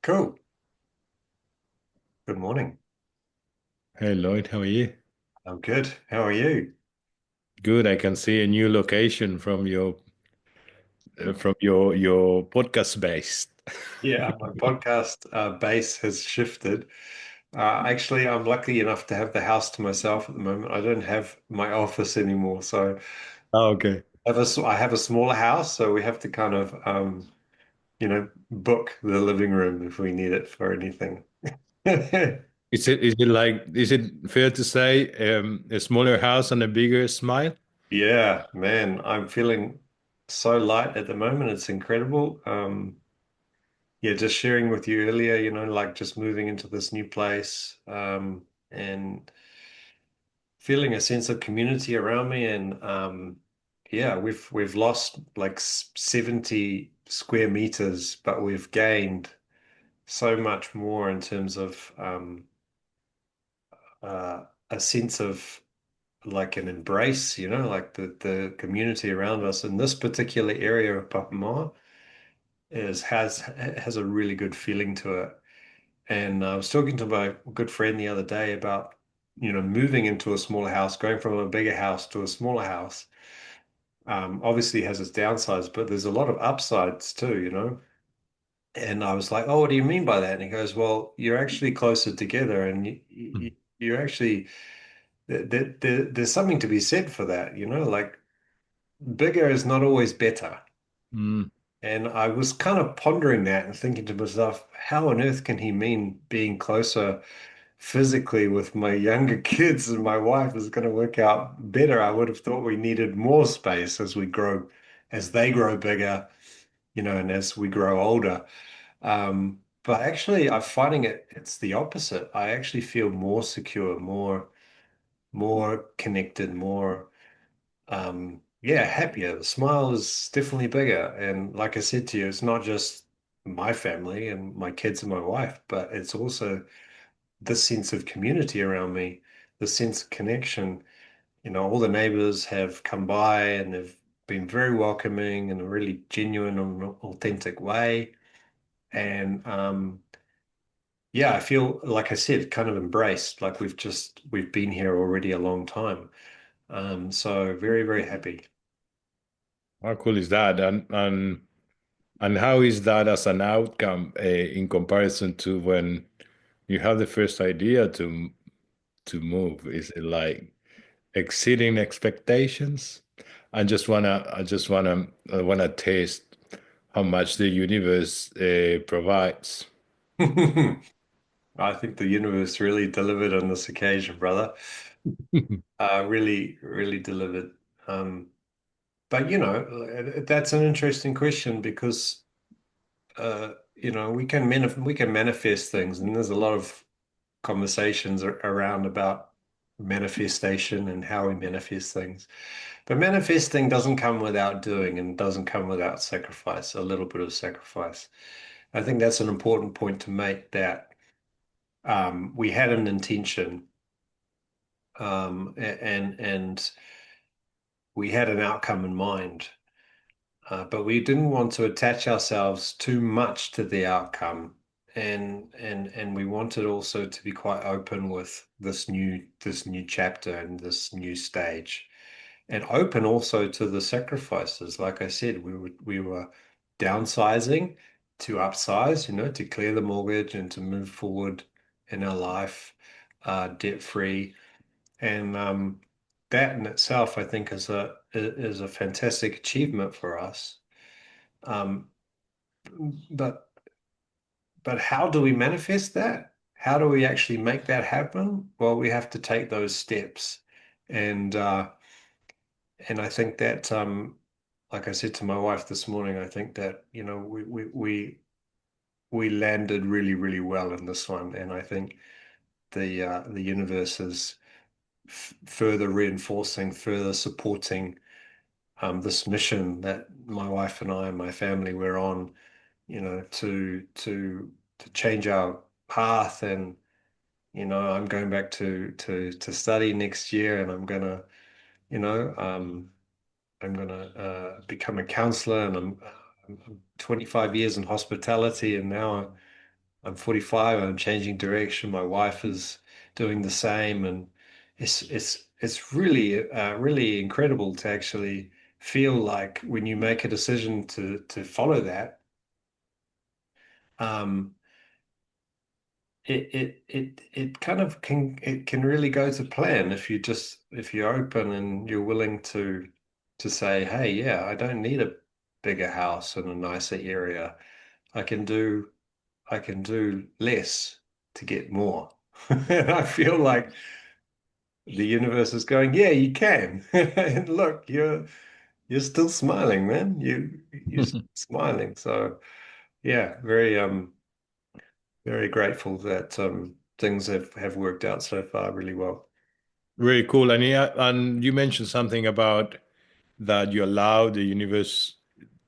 Cool. Good morning. Hey Lloyd, how are you? I'm good. How are you? Good. I can see a new location from your podcast base. Yeah, my podcast base has shifted. Actually, I'm lucky enough to have the house to myself at the moment. I don't have my office anymore, so Oh, okay. I have a smaller house, so we have to kind of book the living room if we need it for anything. Is it fair to say a smaller house and a bigger smile? Yeah, man, I'm feeling so light at the moment. It's incredible. Yeah, just sharing with you earlier, like just moving into this new place, and feeling a sense of community around me. And yeah, we've lost like 70 square meters, but we've gained so much more in terms of a sense of like an embrace, like the community around us in this particular area of Papamoa has a really good feeling to it. And I was talking to my good friend the other day about, moving into a smaller house, going from a bigger house to a smaller house. Obviously has its downsides, but there's a lot of upsides too. And I was like, "Oh, what do you mean by that?" And he goes, "Well, you're actually closer together, and you're actually there's something to be said for that. Like bigger is not always better." Mm, And I was kind of pondering that and thinking to myself, how on earth can he mean being closer physically with my younger kids and my wife is going to work out better? I would have thought we needed more space as we grow, as they grow bigger, and as we grow older. But actually, I'm finding it's the opposite. I actually feel more secure, more connected, more yeah, happier. The smile is definitely bigger. And like I said to you, it's not just my family and my kids and my wife, but it's also this sense of community around me, the sense of connection. All the neighbors have come by and they've been very welcoming in a really genuine and authentic way. And yeah, I feel, like I said, kind of embraced, like we've been here already a long time. So very, very happy. how cool is that? And how is that as an outcome in comparison to when you have the first idea to move? Is it like exceeding expectations? I just wanna taste how much the universe provides. I think the universe really delivered on this occasion, brother. Really, really delivered. Um, but that's an interesting question because we can manifest things, and there's a lot of conversations around about manifestation and how we manifest things. But manifesting doesn't come without doing and doesn't come without sacrifice, a little bit of sacrifice. I think that's an important point to make that we had an intention and we had an outcome in mind, but we didn't want to attach ourselves too much to the outcome, and we wanted also to be quite open with this new chapter and this new stage, and open also to the sacrifices. Like I said, we were downsizing to upsize, to clear the mortgage and to move forward in our life, debt free. And that in itself, I think, is a fantastic achievement for us. Um, but but how do we manifest that? How do we actually make that happen? Well, we have to take those steps, and I think that like I said to my wife this morning, I think that we landed really really well in this one, and I think the universe is further reinforcing, further supporting this mission that my wife and I and my family were on, to change our path. And I'm going back to study next year, and you know, um, I'm gonna become a counselor, and I'm 25 years in hospitality, and now I'm 45, I'm changing direction. My wife is doing the same, and it's really really incredible to actually feel like when you make a decision to follow that, um, it kind of can really go to plan if you just if you're open and you're willing to say, hey, yeah, I don't need a bigger house in a nicer area. I can do I can do less to get more. And I feel like the universe is going, yeah, you can. And look, you're still smiling, man. You're smiling. So yeah, very grateful that things have worked out so far really well. Really cool. And yeah, and you mentioned something about that you allow the universe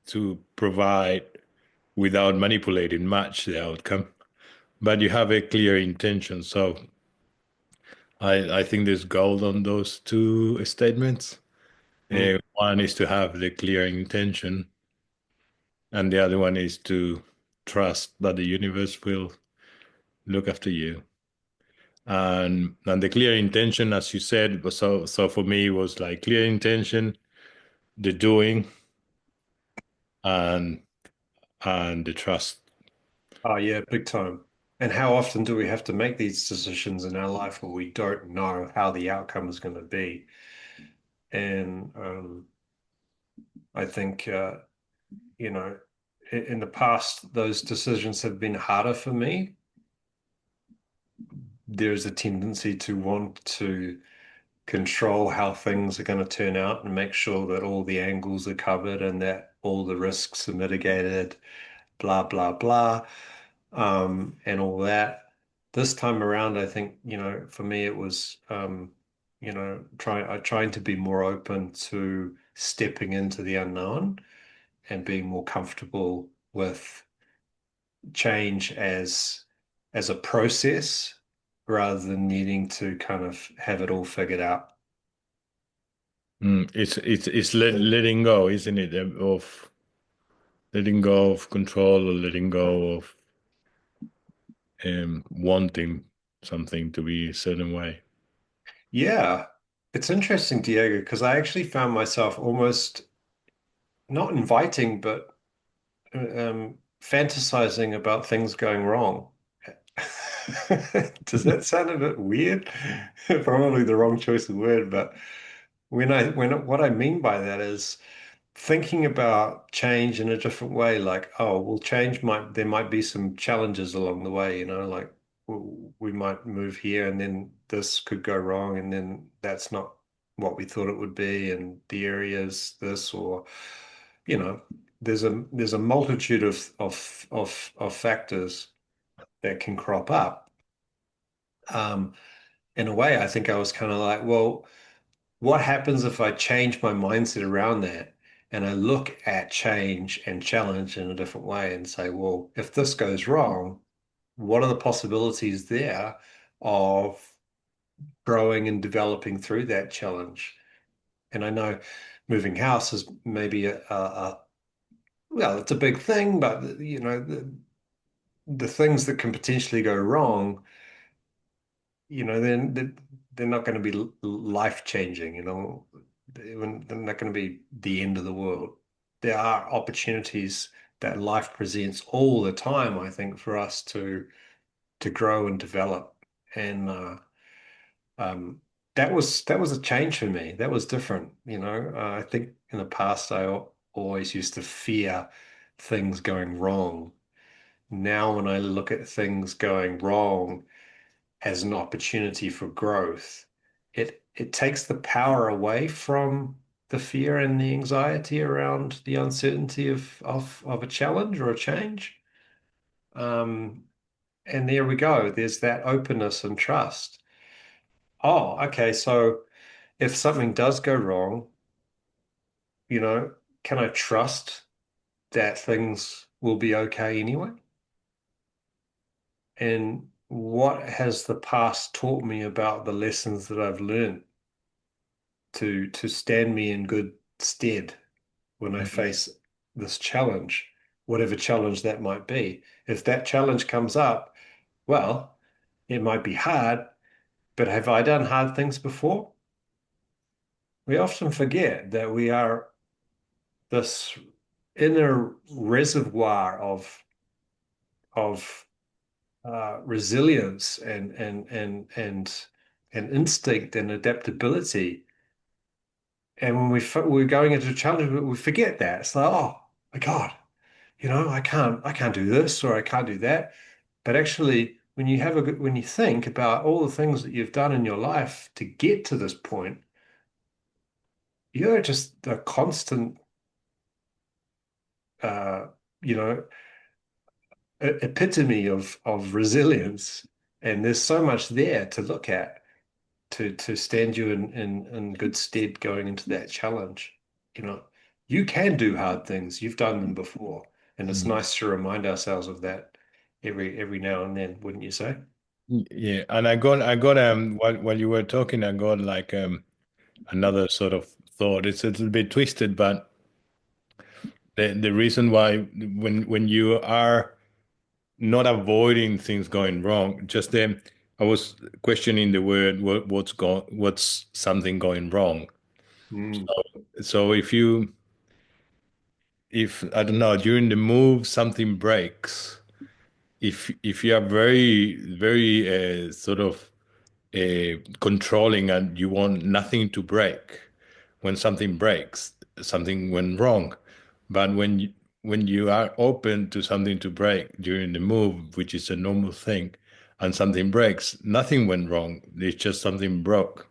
to provide without manipulating much the outcome, but you have a clear intention. So I think there's gold on those two statements. Mm. One is to have the clear intention, and the other one is to trust that the universe will look after you. And the clear intention, as you said, so for me was like clear intention, the doing, and and the trust. Oh yeah, big time. And how often do we have to make these decisions in our life where we don't know how the outcome is going to be? And I think you know, in the past, those decisions have been harder for me. There's a tendency to want to control how things are going to turn out and make sure that all the angles are covered and that all the risks are mitigated, blah, blah, blah, and all that. This time around, I think, for me, it was, trying to be more open to stepping into the unknown and being more comfortable with change as a process rather than needing to kind of have it all figured out. It's letting go, isn't it? Of letting go of control or letting go of wanting something to be a certain way. Yeah, it's interesting, Diego, because I actually found myself almost not inviting, but fantasizing about things going wrong. Does that sound a bit weird? Probably the wrong choice of word, but what I mean by that is thinking about change in a different way, like, oh, well, there might be some challenges along the way, like we might move here and then this could go wrong, and then that's not what we thought it would be, and the area's this, or, you know, there's a multitude of factors that can crop up. Um, in a way, I think I was kind of like, well, what happens if I change my mindset around that and I look at change and challenge in a different way and say, well, if this goes wrong, what are the possibilities there of growing and developing through that challenge? And I know moving house is maybe well, it's a big thing, but the things that can potentially go wrong, then they're not going to be life changing, they're not going to be the end of the world. There are opportunities that life presents all the time, I think, for us to grow and develop. And um, that was a change for me. That was different. I think in the past always used to fear things going wrong. Now, when I look at things going wrong as an opportunity for growth, it takes the power away from the fear and the anxiety around the uncertainty of a challenge or a change. Um, and there we go. There's that openness and trust. Oh, okay. So if something does go wrong, you know, can I trust that things will be okay anyway? And what has the past taught me about the lessons that I've learned to stand me in good stead when I Mhm. face this challenge? whatever challenge that might be. If that challenge comes up, well, it might be hard, but have I done hard things before? We often forget that we are this inner reservoir of resilience and instinct and adaptability. And when we're going into a challenge, we forget that. It's like, oh my God, I can't do this or I can't do that. But actually, when you think about all the things that you've done in your life to get to this point, you're just a constant, uh, you know, epitome of resilience. And there's so much there to look at to stand you in good stead going into that challenge. You know, you can do hard things. You've done them before, and it's Mm. nice to remind ourselves of that every now and then, wouldn't you say? Yeah, and I got while you were talking, I got like another sort of thought. It's a little bit twisted, but the reason why when you are not avoiding things going wrong, just then I was questioning the word what's something going wrong. Mm, So if I don't know, during the move something breaks, if you are very sort of controlling and you want nothing to break, when something breaks, something went wrong. But when you are open to something to break during the move, which is a normal thing, and something breaks, nothing went wrong. It's just something broke,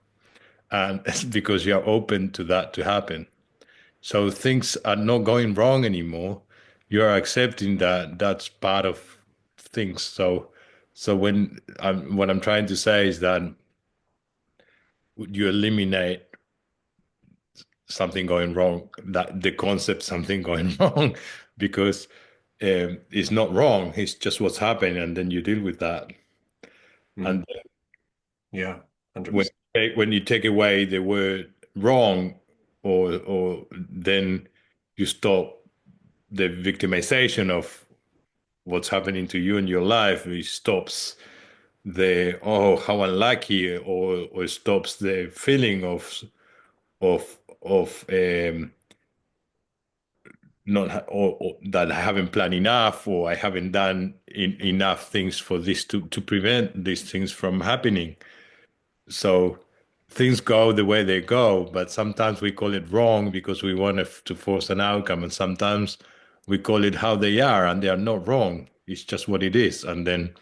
and it's because you are open to that to happen. So things are not going wrong anymore. You are accepting that that's part of things. So what I'm trying to say is that you eliminate something going wrong, that the concept something going wrong, because it's not wrong. It's just what's happening, and then you deal with that. mm, And yeah, when 100%. when you take away the word wrong, or then you stop the victimization of what's happening to you in your life. It stops the oh how unlucky, or stops the feeling of not or that I haven't planned enough, or I haven't done enough things for this to prevent these things from happening. So things go the way they go, but sometimes we call it wrong because we want to force an outcome, and sometimes we call it how they are, and they are not wrong. It's just what it is, and then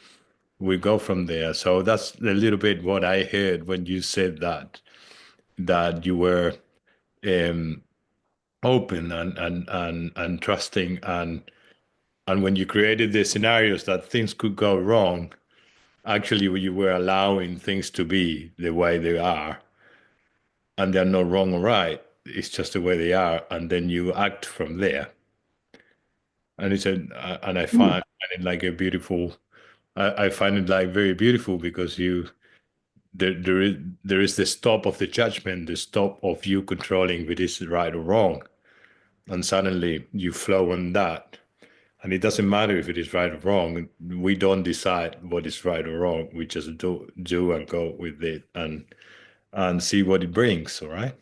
we go from there. So that's a little bit what I heard when you said that you were um, open and trusting, and when you created the scenarios that things could go wrong, actually you were allowing things to be the way they are, and they're not wrong or right. It's just the way they are, and then you act from there. And it's a and I Mm. find it like a beautiful. I find it like very beautiful because you there is the stop of the judgment, the stop of you controlling if it is right or wrong, and suddenly you flow on that. And it doesn't matter if it is right or wrong. We don't decide what is right or wrong. We just do and go with it and see what it brings. All right.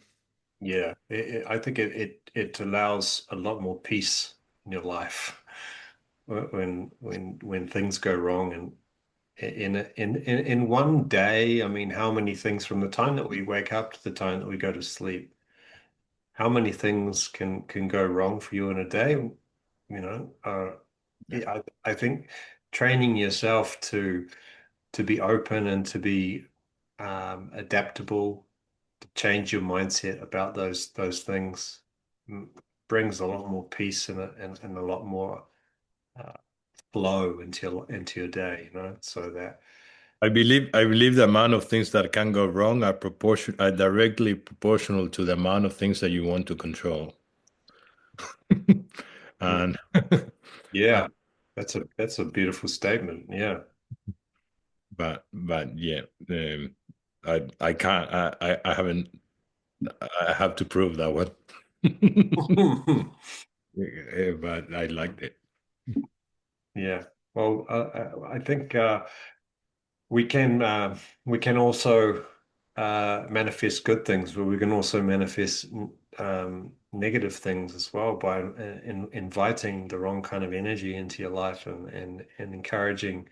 Yeah, I think it allows a lot more peace in your life when things go wrong. And in one day, I mean, how many things from the time that we wake up to the time that we go to sleep, how many things can go wrong for you in a day? Yeah, I think training yourself to be open and to be adaptable, to change your mindset about those things mm, brings a lot more peace and a lot more uh, flow into your day, so that I believe the amount of things that can go wrong are directly proportional to the amount of things that you want to control. mm, And yeah, that's a beautiful statement. Yeah. but yeah, I can't I haven't I have to prove that one. But I liked it. Yeah. Well, I think we can also manifest good things, but we can also manifest negative things as well by inviting the wrong kind of energy into your life and encouraging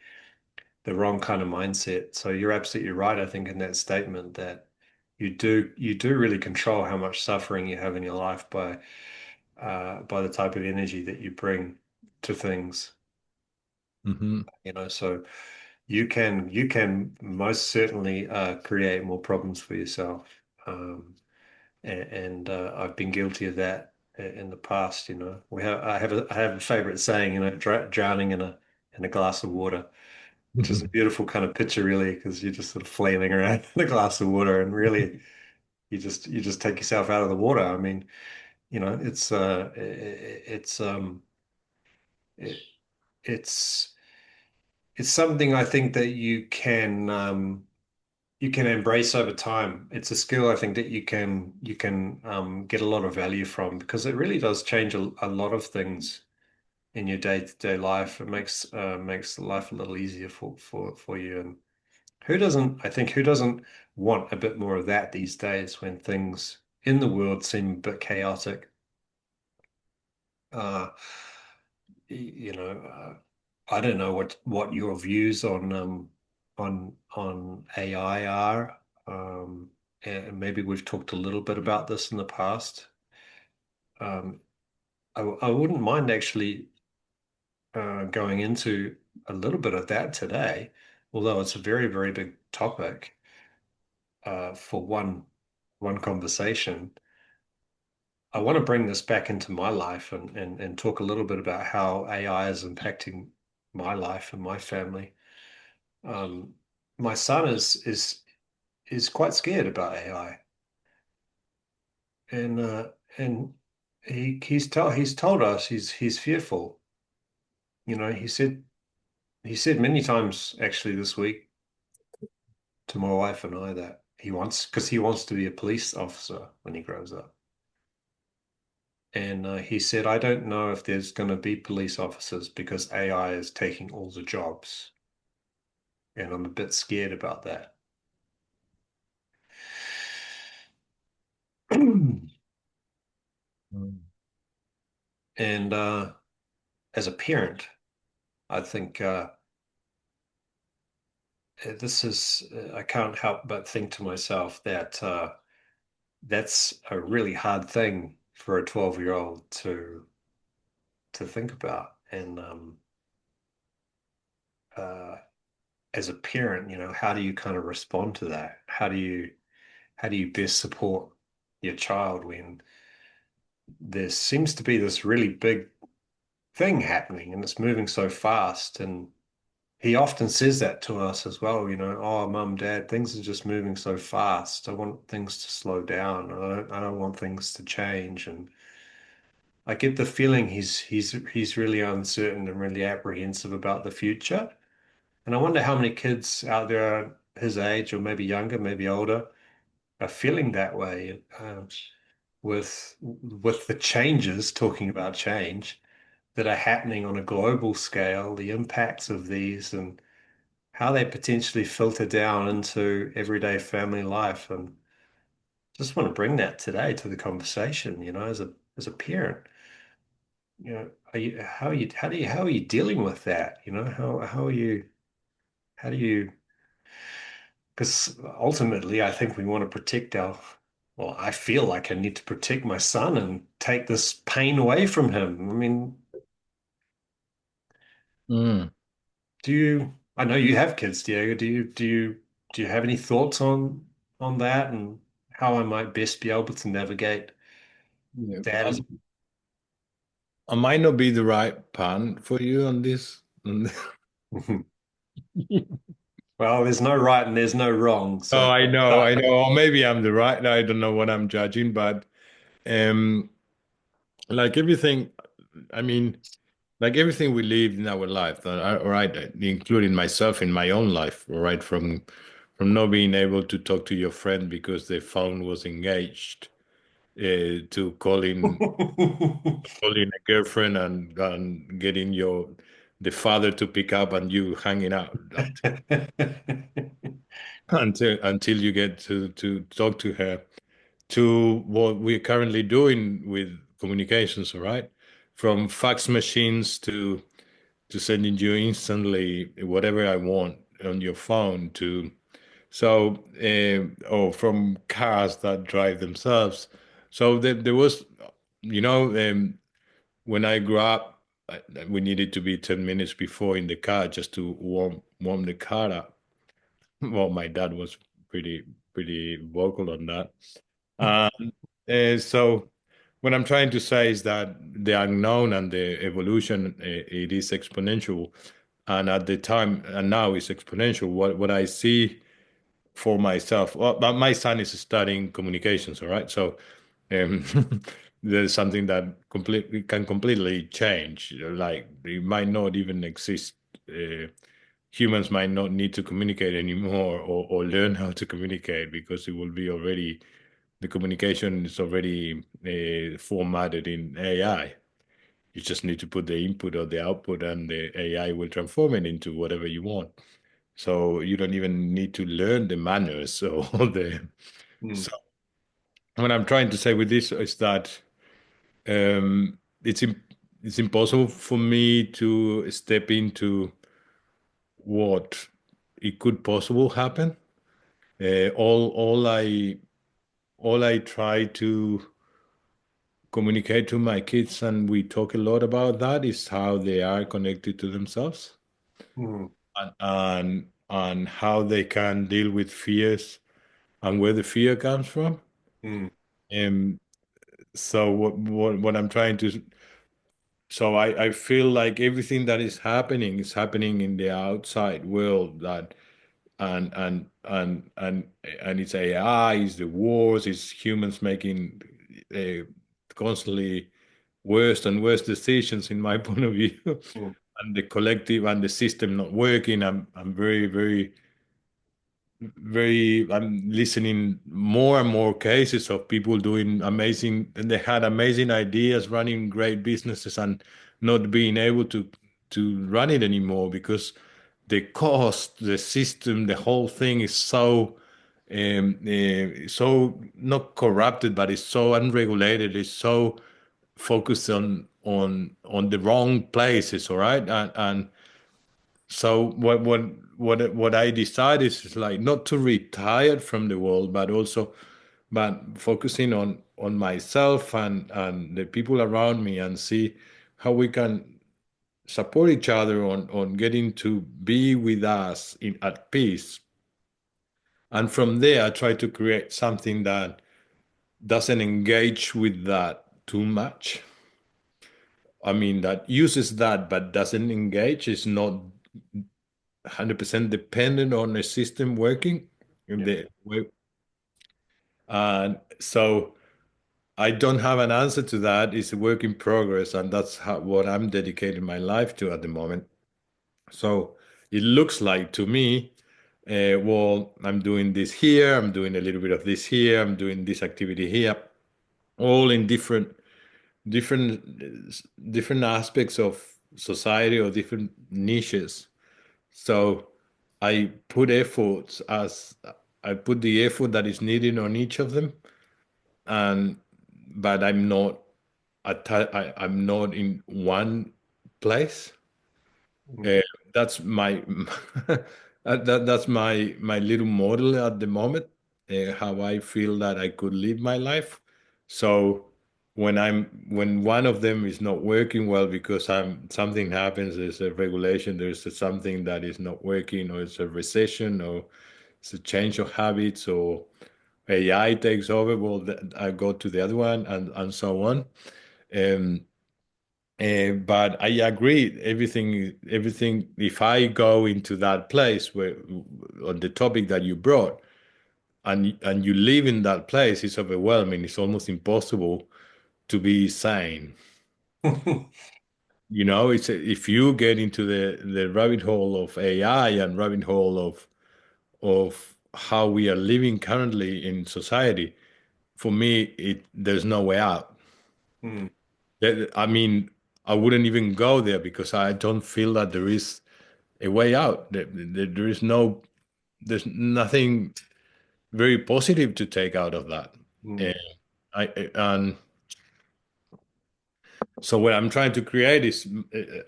the wrong kind of mindset. So you're absolutely right, I think, in that statement that you do really control how much suffering you have in your life by the type of energy that you bring to things. Hmm. So you can most certainly create more problems for yourself. And I've been guilty of that in the past. I have a favorite saying, drowning in a glass of water, which is a beautiful kind of picture, really, because you're just sort of flailing around in a glass of water, and really you just take yourself out of the water. I mean, it, it's it's something I think that you can embrace over time. It's a skill I think that you can get a lot of value from because it really does change a lot of things in your day-to-day life. It makes life a little easier for you. And I think who doesn't want a bit more of that these days when things in the world seem a bit chaotic? Uh, I don't know what your views on AI are. And maybe we've talked a little bit about this in the past. Um, I wouldn't mind actually going into a little bit of that today, although it's a very, very big topic for one conversation. I want to bring this back into my life and talk a little bit about how AI is impacting my life and my family. Um, my son is quite scared about AI, and he's told us he's fearful. He said many times actually this week to my wife and I that he wants to be a police officer when he grows up. And he said, I don't know if there's going to be police officers because AI is taking all the jobs. And I'm a bit scared about that. And as a parent, I think I can't help but think to myself that that's a really hard thing for a 12-year-old to think about. And uh, as a parent, how do you kind of respond to that? How do you best support your child when there seems to be this really big thing happening and it's moving so fast? And he often says that to us as well, oh, mum, dad, things are just moving so fast. I want things to slow down. I don't want things to change. And I get the feeling he's really uncertain and really apprehensive about the future. And I wonder how many kids out there his age or maybe younger, maybe older, are feeling that way with the changes, talking about change, that are happening on a global scale, the impacts of these and how they potentially filter down into everyday family life. And just want to bring that today to the conversation, as a parent. How are you dealing with that? How are you how do you because ultimately I think we want to protect well, I feel like I need to protect my son and take this pain away from him. I mean, Mm. I know you have kids, Diego. Do you have any thoughts on that and how I might best be able to navigate Yeah. that as I might not be the right pan for you on this. well, there's no right and there's no wrong. So Oh, I start. know. Or maybe I'm the right. I don't know what I'm judging, but um, like everything, I mean, like everything we live in our life, all right, including myself in my own life, all right, from not being able to talk to your friend because the phone was engaged, to calling a girlfriend and getting your the father to pick up and you hanging out until you get to talk to her, to what we're currently doing with communications, all right? From fax machines to sending you instantly whatever I want on your phone to so or from cars that drive themselves. So there was, you know, when I grew up, we needed to be 10 minutes before in the car just to warm the car up. Well, my dad was pretty vocal on that. So what I'm trying to say is that the unknown and the evolution, it is exponential, and at the time and now it's exponential. What I see for myself, well, but my son is studying communications, all right. So um, there's something that completely change. Like it might not even exist. Humans might not need to communicate anymore or learn how to communicate because it will be already the communication is already formatted in AI. You just need to put the input or the output, and the AI will transform it into whatever you want. So you don't even need to learn the manners or all the. Mm, So what I'm trying to say with this is that um, it's it's impossible for me to step into what it could possible happen. All I try to communicate to my kids, and we talk a lot about that, is how they are connected to themselves mm, and how they can deal with fears and where the fear comes from. mm, And so what I'm trying to so I feel like everything that is happening in the outside world, that and it's AI, it's the wars, it's humans making uh, constantly worse and worse decisions in my point of view, mm, and the collective and the system not working. I'm I'm listening more and more cases of people doing amazing, and they had amazing ideas, running great businesses, and not being able to run it anymore because the cost, the system, the whole thing is so not corrupted, but it's so unregulated. It's so focused on the wrong places, all right, and so what I decided is like not to retire from the world, but also but focusing on myself and the people around me, and see how we can support each other on getting to be with us in at peace. And from there, I try to create something that doesn't engage with that too much. I mean, that uses that but doesn't engage, is not 100% dependent on the system working in yeah. the way. And so I don't have an answer to that. It's a work in progress, and that's what I'm dedicating my life to at the moment. So it looks like to me, well, I'm doing this here, I'm doing a little bit of this here, I'm doing this activity here, all in different different aspects of society or different niches. So I put the effort that is needed on each of them, and but I'm not in one place. Mm, Uh, that's my that's my little model at the moment. How I feel that I could live my life. So when one of them is not working well because something happens, there's a regulation, there's something that is not working, or it's a recession, or it's a change of habits, or AI takes over. Well, I go to the other one, and so on. Um, but I agree, everything. If I go into that place where on the topic that you brought, and you live in that place, it's overwhelming. It's almost impossible to be sane. It's if you get into the rabbit hole of AI and rabbit hole of how we are living currently in society, for me, it there's no way out. Mm, I mean, I wouldn't even go there because I don't feel that there is a way out. There is there's nothing very positive to take out of that. And mm, and so what I'm trying to create is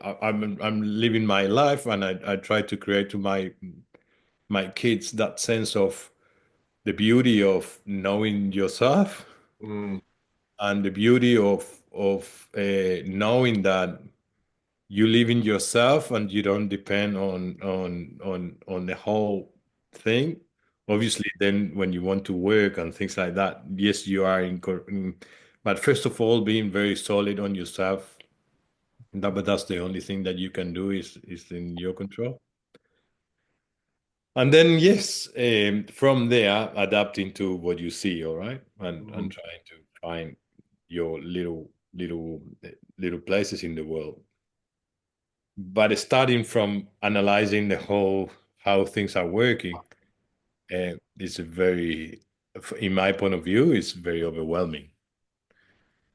I'm living my life, and I try to create to my kids that sense of the beauty of knowing yourself mm, and the beauty of knowing that you live in yourself and you don't depend on the whole thing. Obviously, then when you want to work and things like that, yes, you are but first of all, being very solid on yourself. But that's the only thing that you can do is in your control. And then yes, from there, adapting to what you see, all right, and mm. trying to find your little places in the world. But starting from analyzing the whole how things are working, is a very, in my point of view, it's very overwhelming.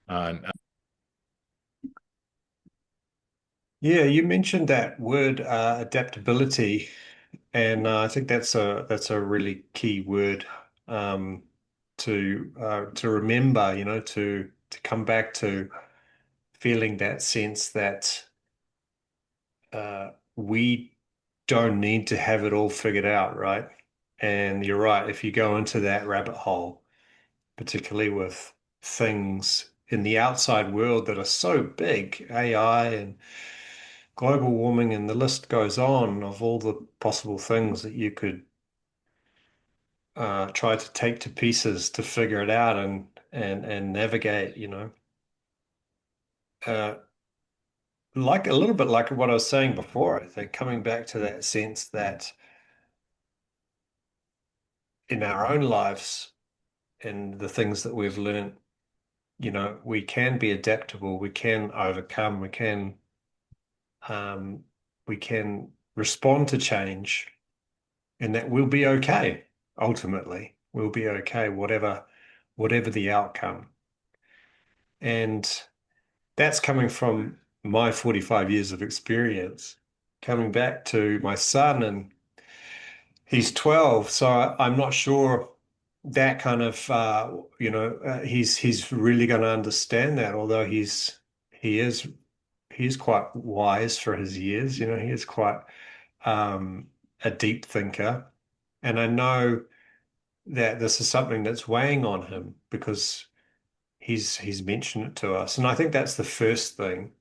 And Yeah, you mentioned that word adaptability, and I think that's a really key word um, to remember. You know, to come back to feeling that sense that we don't need to have it all figured out, right? And you're right, if you go into that rabbit hole, particularly with things in the outside world that are so big, AI and global warming, and the list goes on of all the possible things that you could try to take to pieces to figure it out and navigate, you know. Uh, like a little bit like what I was saying before, I think coming back to that sense that in our own lives and the things that we've learned, you know, we can be adaptable, we can overcome, um, we can respond to change, and that we'll be okay. Ultimately, we'll be okay, whatever the outcome. And that's coming from my 45 years of experience. Coming back to my son, and he's 12, so I'm not sure that kind of he's really going to understand that. Although he is he's quite wise for his years. You know, he is quite um, a deep thinker, and I know that this is something that's weighing on him because he's mentioned it to us, and I think that's the first thing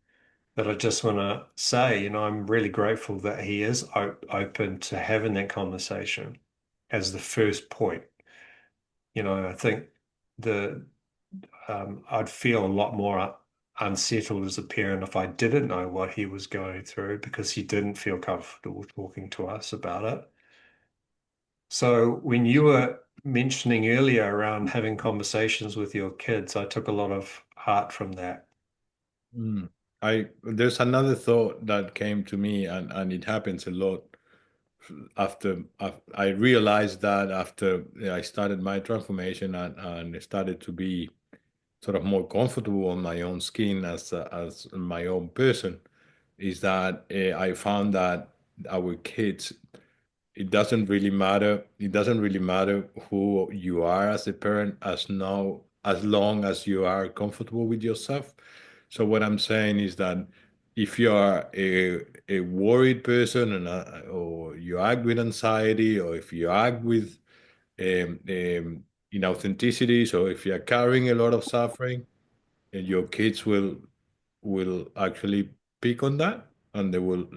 that I just want to say. You know, I'm really grateful that he is open to having that conversation as the first point. You know, I think the I'd feel a lot more unsettled as a parent if I didn't know what he was going through because he didn't feel comfortable talking to us about it. So when you were mentioning earlier around having conversations with your kids, I took a lot of heart from that. mm, I there's another thought that came to me, and it happens a lot after I realized that after I started my transformation and started to be sort of more comfortable on my own skin as my own person, is that I found that our kids, it doesn't really matter. It doesn't really matter who you are as a parent, as long as you are comfortable with yourself. So what I'm saying is that if you are a worried person or you act with anxiety, or if you act with inauthenticities, or if you are carrying a lot of suffering, and your kids will actually pick on that, and they will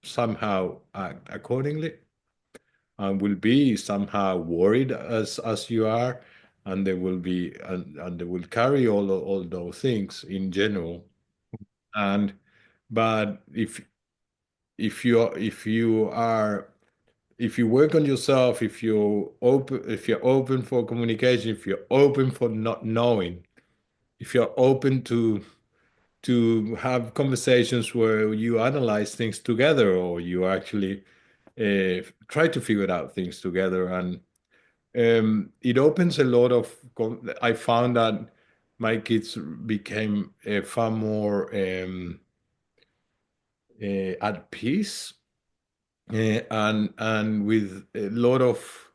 somehow act accordingly, and will be somehow worried as you are, and they will be and they will carry all those things in general. And but if you work on yourself, if you're open for communication, if you're open for not knowing, if you're open to have conversations where you analyze things together, or you actually try to figure out things together, It opens a lot of. I found that my kids became far more at peace, and with a lot of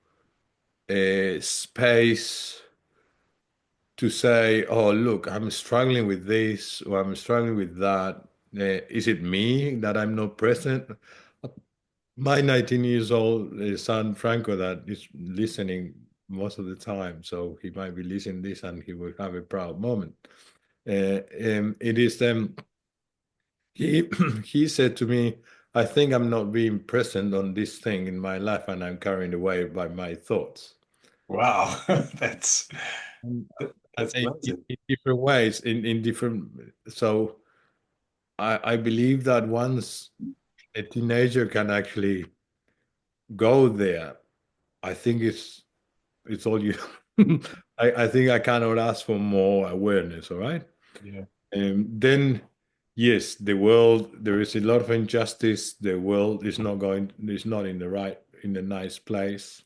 space to say, "Oh, look, I'm struggling with this, or I'm struggling with that. Is it me that I'm not present?" My 19 years old son Franco that is listening most of the time, so he might be listening this and he will have a proud moment. It is he he said to me, "I think I'm not being present on this thing in my life, and I'm carried away by my thoughts." Wow, that's And, that's amazing. in different ways, in different. So I believe that once a teenager can actually go there, I think it's all you. I think I cannot ask for more awareness. All right. Yeah. Then, yes, the world, there is a lot of injustice. The world is not in the right, in the nice place.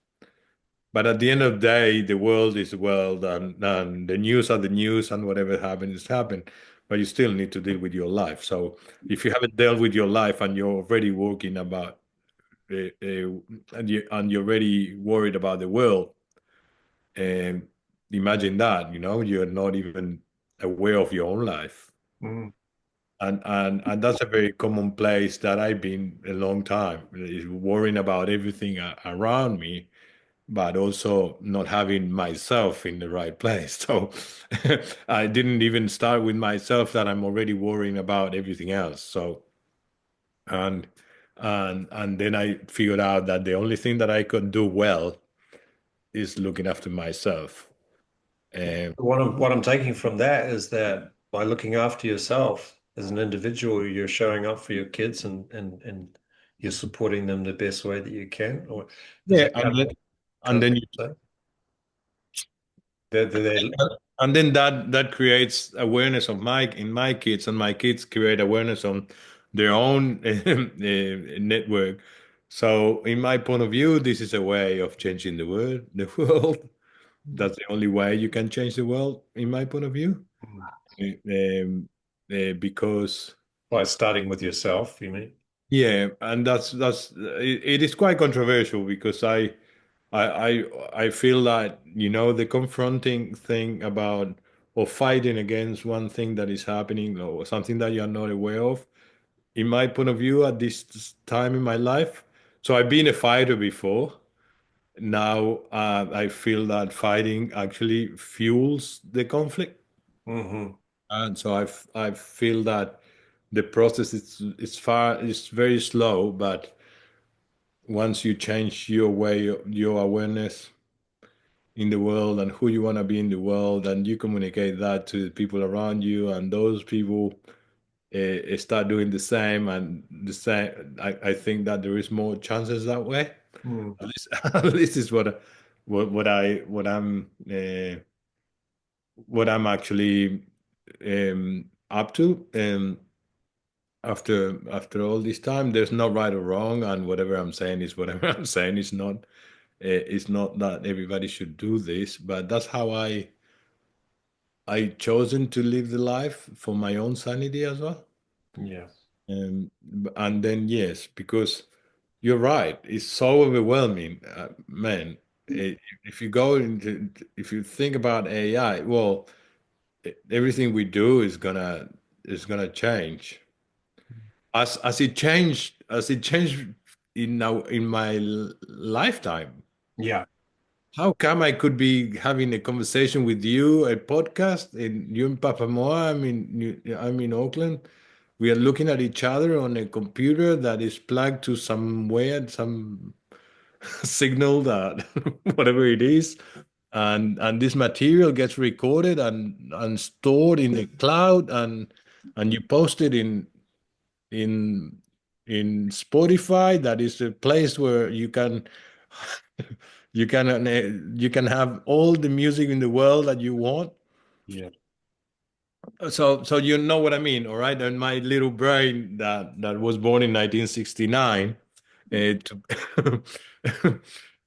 But at the end of the day, the world is the world, and the news are the news, and whatever happens, happened. But you still need to deal with your life. So if you haven't dealt with your life and you're already working about, and you're already worried about the world, and imagine that, you're not even aware of your own life. Mm, And that's a very common place that I've been a long time, is worrying about everything around me, but also not having myself in the right place. So I didn't even start with myself that I'm already worrying about everything else. So and and then I figured out that the only thing that I could do well is looking after myself. And what I'm taking from that is that by looking after yourself as an individual, you're showing up for your kids and you're supporting them the best way that you can. Or is yeah, that kind and of then what you you're saying? They're and then that creates awareness of my in my kids, and my kids create awareness on their own network. So in my point of view, this is a way of changing the world. That's the only way you can change the world in my point of view. um, because by starting with yourself, you mean? yeah, and that's it is quite controversial because I feel that, the confronting thing about, or fighting against one thing that is happening or something that you're not aware of, in my point of view, at this time in my life. So I've been a fighter before. Now I feel that fighting actually fuels the conflict, Hmm. and so I feel that the process is very slow, but once you change your way, your awareness in the world and who you want to be in the world, and you communicate that to the people around you, and those people start doing the same and the same, I think that there is more chances that way. Mm. At least, at least is what I'm actually up to. After all this time, there's no right or wrong, and whatever I'm saying is whatever I'm saying. It's not that everybody should do this, but that's how I chosen to live the life for my own sanity as well. Yeah. And then yes, because you're right, it's so overwhelming, man. If you go into, if you think about AI, well, everything we do is gonna change. As it changed in my lifetime. Yeah. How come I could be having a conversation with you, a podcast, and you in Papamoa, I'm in Oakland. We are looking at each other on a computer that is plugged to some signal that whatever it is, and this material gets recorded and stored in the cloud, and you post it in in Spotify. That is a place where you can have all the music in the world that you want. Yeah. So you know what I mean, all right? And my little brain that was born in 1969, to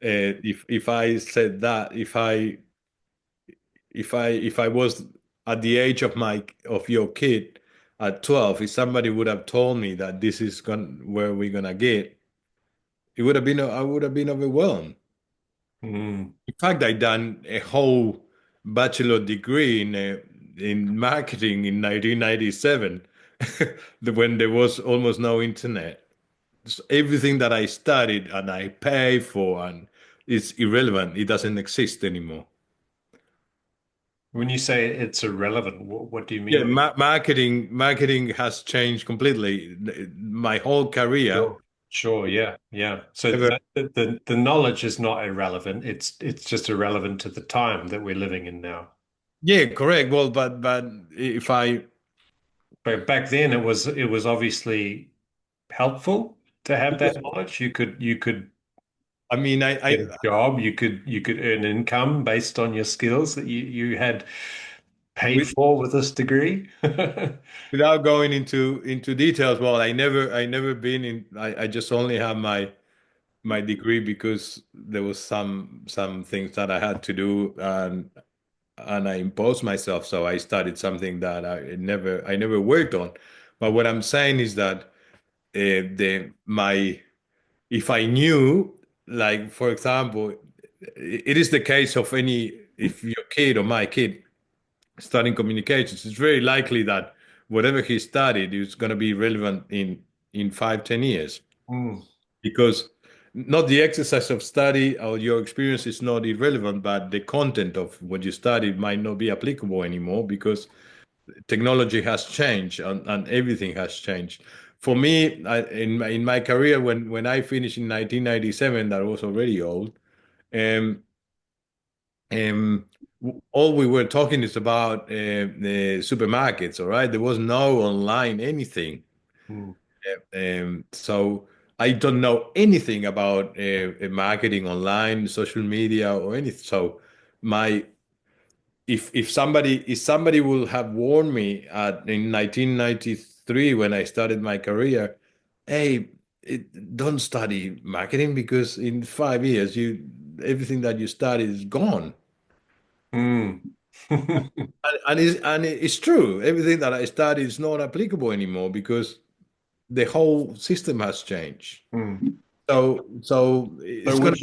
If I said that, if I was at the age of my of your kid at 12, if somebody would have told me that this is where we're gonna get, it would have been I would have been overwhelmed. Mm. In fact, I done a whole bachelor degree in marketing in 1997, when there was almost no internet. So everything that I studied and I pay for and it's irrelevant. It doesn't exist anymore. When you say it's irrelevant, what do you Yeah, mean? marketing has changed completely. My whole career. Sure. Sure, yeah, yeah. So Ever, the knowledge is not irrelevant. It's just irrelevant to the time that we're living in now. yeah, correct. Well, but if I But back then it was obviously helpful to have that knowledge. You could I mean get a job, you could earn income based on your skills that you had paid with, for with this degree. without going into details, well, I never been in. I just only have my degree because there was some things that I had to do, and I imposed myself. So I studied something that I never worked on. But what I'm saying is that the my if I knew, like for example, it is the case of any if your kid or my kid studying communications, it's very likely that whatever he studied is going to be relevant in 5, 10 years Mm, because not the exercise of study or your experience is not irrelevant, but the content of what you studied might not be applicable anymore because technology has changed and everything has changed. For me, in my career, when I finished in 1997, that was already old. Um, um, all we were talking is about the supermarkets, all right? There was no online anything. mm, So I don't know anything about marketing online, social media, or anything. So my if somebody will have warned me in 1993 when I started my career, hey, don't study marketing because in 5 years you everything that you study is gone. mm. And it's true. Everything that I studied is not applicable anymore because the whole system has changed. Mm. So So it's gonna.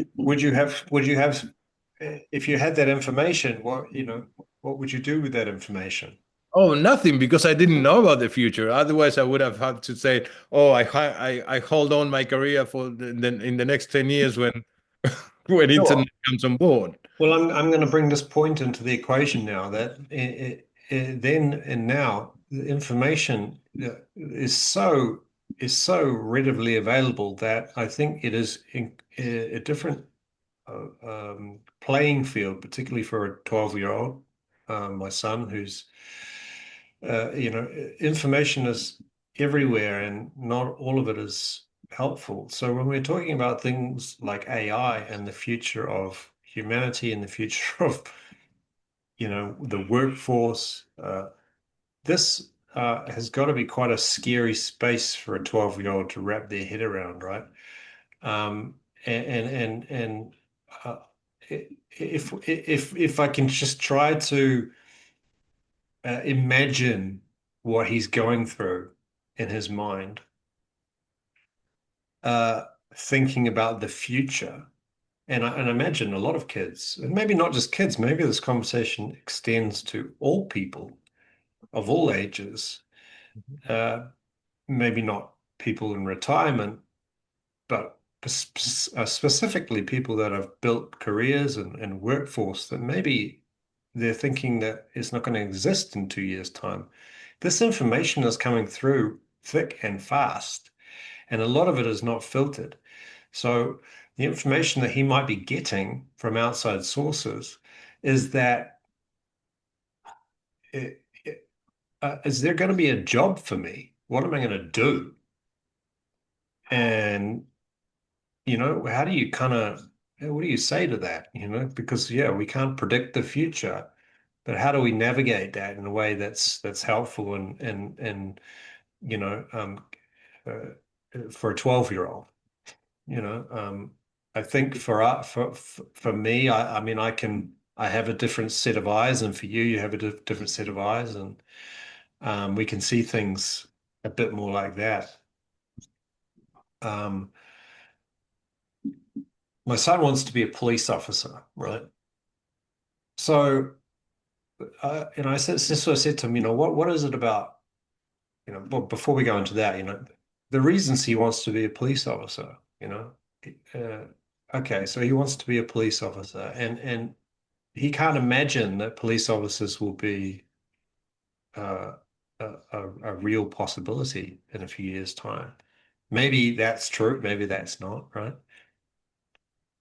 if you had that information, what would you do with that information? Oh, nothing because I didn't know about the future. Otherwise, I would have had to say, "Oh, I hold on my career for in the next 10 years when when Sure. internet comes on board." Well, I'm going to bring this point into the equation now that then and now the information is so readily available that I think it is a different playing field, particularly for a 12-year-old, my son, who's information is everywhere and not all of it is helpful. So when we're talking about things like AI and the future of humanity and the future of, the workforce, this has got to be quite a scary space for a 12-year-old to wrap their head around, right? And uh, if I can just try to imagine what he's going through in his mind, uh, thinking about the future. And I imagine a lot of kids, and maybe not just kids, maybe this conversation extends to all people of all ages, uh, maybe not people in retirement, but specifically people that have built careers and workforce that maybe they're thinking that it's not going to exist in 2 years' time. This information is coming through thick and fast, and a lot of it is not filtered. So the information that he might be getting from outside sources is that is there going to be a job for me? What am I going to do? And how do you what do you say to that? Because yeah, we can't predict the future, but how do we navigate that in a way that's helpful and you know, um, for a 12-year-old, you know? I think for me, I mean, I have a different set of eyes, and for you, you have a different set of eyes, and we can see things a bit more like that. Um, my son wants to be a police officer, right? So, I said, so I said to him, what is it about, well, before we go into that, the reasons he wants to be a police officer, uh, okay, so he wants to be a police officer, and he can't imagine that police officers will be uh, a real possibility in a few years' time. Maybe that's true, maybe that's not, right?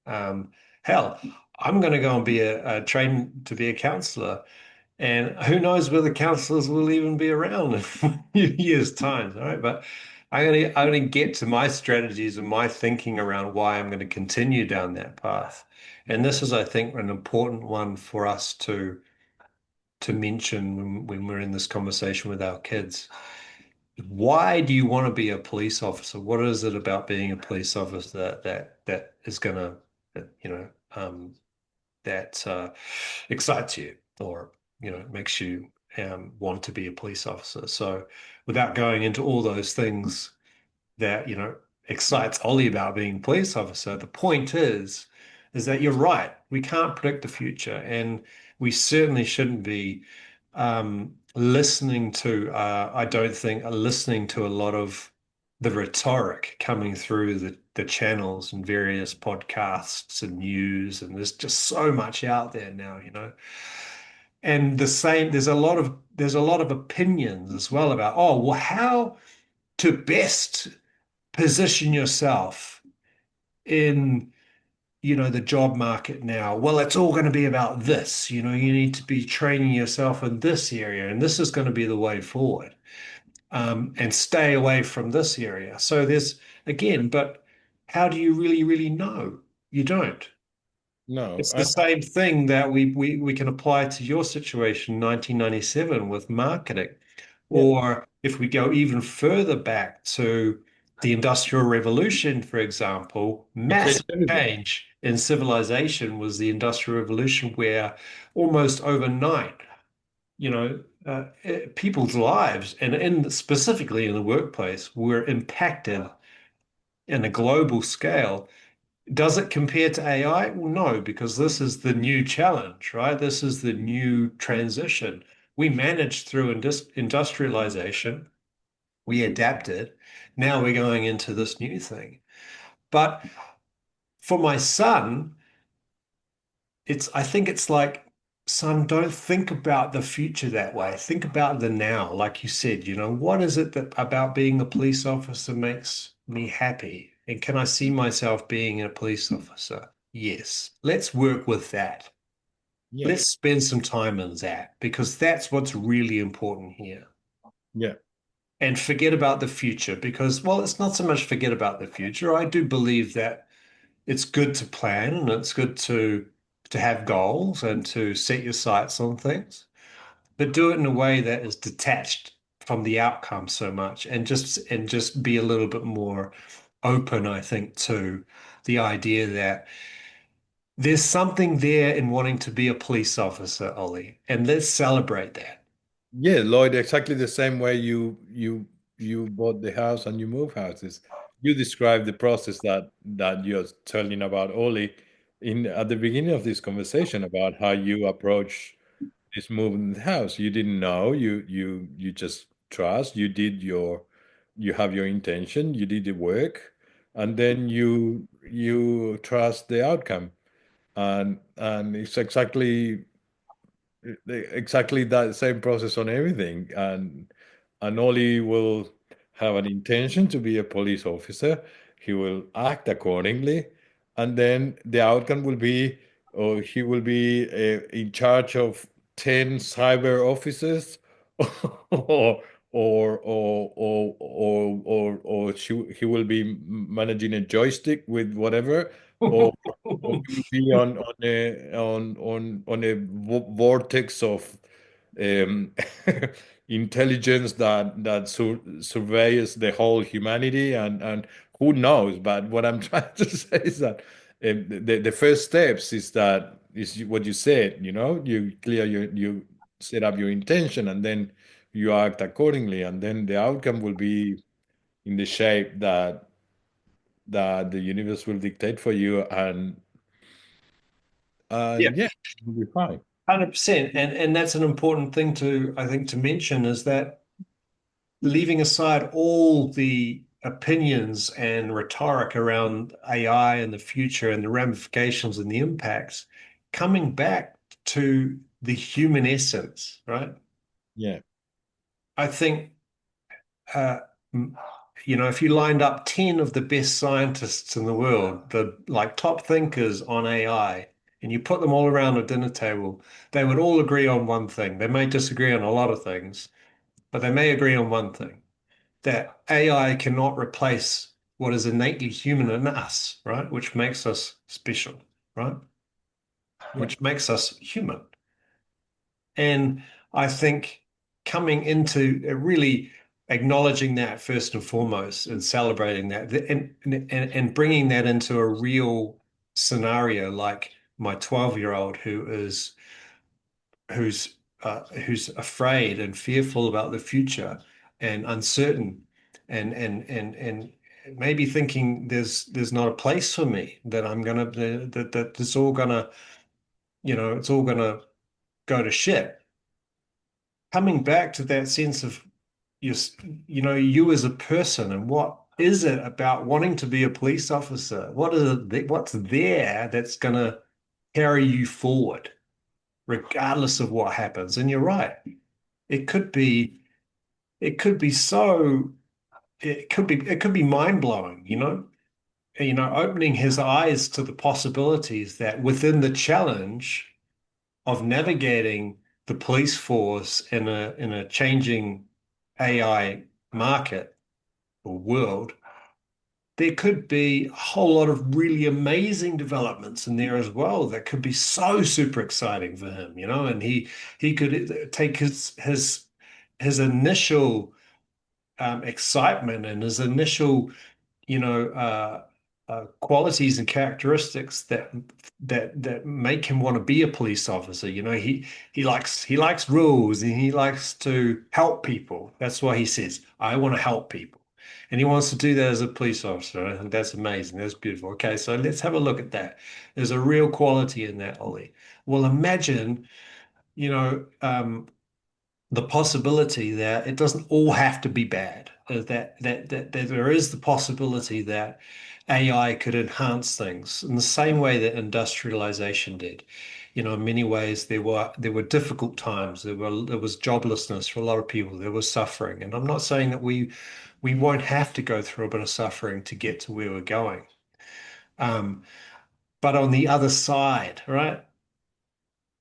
Um, Hell, I'm going to go and be a train to be a counselor, and who knows whether counselors will even be around in a few years' time, all right? But I'm going to get to my strategies and my thinking around why I'm going to continue down that path. And this is, I think, an important one for us to mention when we're in this conversation with our kids. Why do you want to be a police officer? What is it about being a police officer that is going to, you know, um, that excites you, or makes you want to be a police officer? So, without going into all those things that excites Ollie about being a police officer. The point is that you're right. We can't predict the future, and we certainly shouldn't be listening to. I don't think listening to a lot of the rhetoric coming through the channels and various podcasts and news, and there's just so much out there now, And the same, there's a lot of opinions as well about, oh, well, how to best position yourself in the job market now. Well, it's all going to be about this. You need to be training yourself in this area, and this is going to be the way forward. And stay away from this area. So there's again, but how do you really, really know? You don't. No, It's the same thing that we can apply to your situation, 1997, with marketing. yeah, Or if we go even further back to the Industrial Revolution, for example, it changed massive everything. change in civilization was the Industrial Revolution, where almost overnight, people's lives, and specifically in the workplace, were impacted in a global scale. Does it compare to AI? Well, no, because this is the new challenge, right? This is the new transition. We managed through industrialization, we adapted. Now we're going into this new thing. But for my son, I think it's like, son, don't think about the future that way. Think about the now. Like you said, what is it that about being a police officer makes me happy? And can I see myself being a police officer? Yes. Let's work with that. Yeah, Let's spend some time in that, because that's what's really important here. yeah, And forget about the future, because, well, it's not so much forget about the future. I do believe that it's good to plan, and it's good to have goals and to set your sights on things, but do it in a way that is detached from the outcome so much, and just be a little bit more open, I think, to the idea that there's something there in wanting to be a police officer, Ollie, and let's celebrate that. yeah, Lloyd. Exactly the same way you bought the house and you move houses. You described the process that you're telling about Oli in at the beginning of this conversation about how you approach this move in the house. You didn't know. You just trust. You have your intention. You did the work, and then you trust the outcome. And it's exactly that same process on everything. And Oli will have an intention to be a police officer. He will act accordingly, and then the outcome will be, or he will be in charge of 10 cyber officers, or he will be managing a joystick with whatever, or he will be on a vortex of um, intelligence that surveys the whole humanity, and who knows. But what I'm trying to say is that The first steps is that is what you said, you clear you set up your intention, and then you act accordingly, and then the outcome will be in the shape that the universe will dictate for you, Yeah, and yeah, you'll be fine. 100%. And that's an important thing to, I think, to mention is that leaving aside all the opinions and rhetoric around AI and the future and the ramifications and the impacts, coming back to the human essence, right? Yeah, I think, uh, if you lined up 10 of the best scientists in the world, the like top thinkers on AI, and you put them all around a dinner table, they would all agree on one thing. They may disagree on a lot of things, but they may agree on one thing, that AI cannot replace what is innately human in us, right? Which makes us special, right? yeah. Which makes us human. And I think coming into really acknowledging that first and foremost and celebrating that and bringing that into a real scenario like my 12-year-old who's afraid and fearful about the future and uncertain and maybe thinking there's not a place for me, that I'm gonna that it's all gonna, it's all gonna go to shit. Coming back to that sense of you, you as a person, and what is it about wanting to be a police officer? What is it, what's there that's going to carry you forward, regardless of what happens? And you're right. It could be, it could be so, it could be mind blowing, opening his eyes to the possibilities that within the challenge of navigating the police force in a changing AI market or world, there could be a whole lot of really amazing developments in there as well that could be so super exciting for him, and he could take his initial excitement and his initial qualities and characteristics that make him want to be a police officer. He likes rules and he likes to help people. That's why he says, "I want to help people," and he wants to do that as a police officer. And that's amazing. That's beautiful. Okay, so let's have a look at that. There's a real quality in that, Ollie. Well, imagine, you know, um, the possibility that it doesn't all have to be bad. That there is the possibility that AI could enhance things in the same way that industrialization did. In many ways there were difficult times. There was joblessness for a lot of people. There was suffering, and I'm not saying that we won't have to go through a bit of suffering to get to where we're going. Um, but on the other side, right?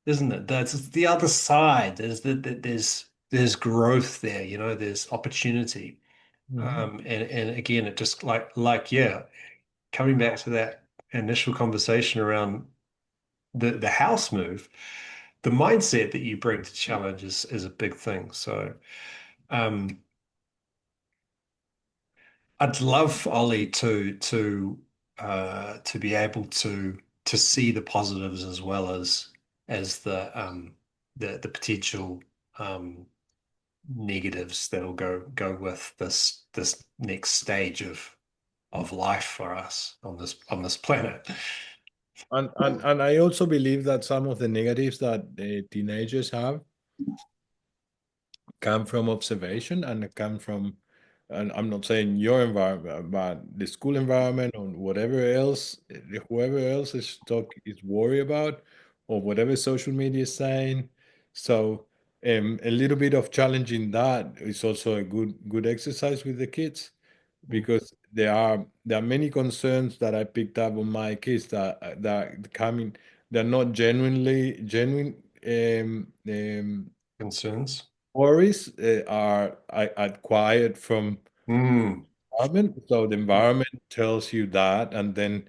Isn't it? That's the other side. There's growth there, there's opportunity. Mhm. And again, it just yeah, coming back to that initial conversation around the house move, the mindset that you bring to challenge is a big thing. So um I'd love Ollie to be able to see the positives as well as the potential um negatives that'll go with this next stage of life for us on this planet. And I also believe that some of the negatives that the teenagers have come from observation and come from, and I'm not saying your environment, but the school environment or whatever else, whoever else is worried about, or whatever social media is saying. So a little bit of challenging that is also a good exercise with the kids, because there are many concerns that I picked up on my kids that coming, they're not genuine Concerns. worries are acquired from Mm, environment. So the environment tells you that, and then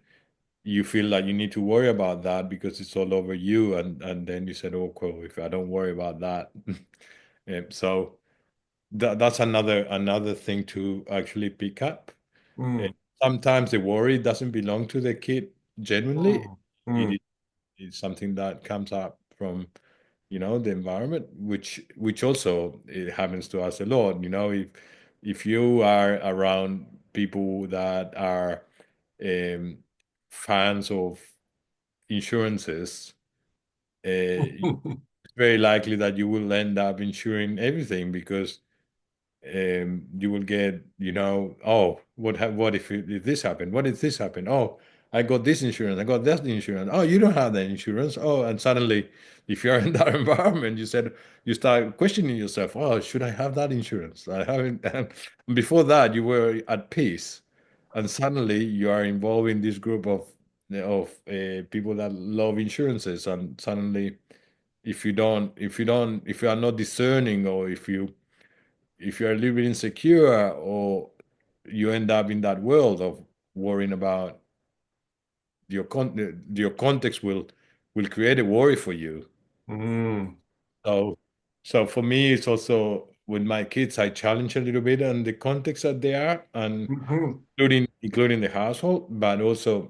you feel like you need to worry about that because it's all over you, and then you said, "Oh, cool. If I don't worry about that," so that's another thing to actually pick up. Uh, mm, Sometimes the worry doesn't belong to the kid genuinely. Mm. It Mm. is something that comes up from, the environment, which also it happens to us a lot. If you are around people that are um, fans of insurances, it's very likely that you will end up insuring everything because you will get, oh, what if this happened? What if this happened? Oh, I got this insurance. I got that insurance. Oh, you don't have that insurance. Oh, and suddenly, if you're in that environment, you start questioning yourself. Oh, should I have that insurance? I haven't. And before that, you were at peace, and suddenly you are involved in this group of people that love insurances, and suddenly, if you are not discerning, or if you're a little bit insecure, or you end up in that world of worrying about your context will create a worry for you. Mm. So so for me, it's also with my kids, I challenge a little bit on the context that they are, and Mhm. including the household, but also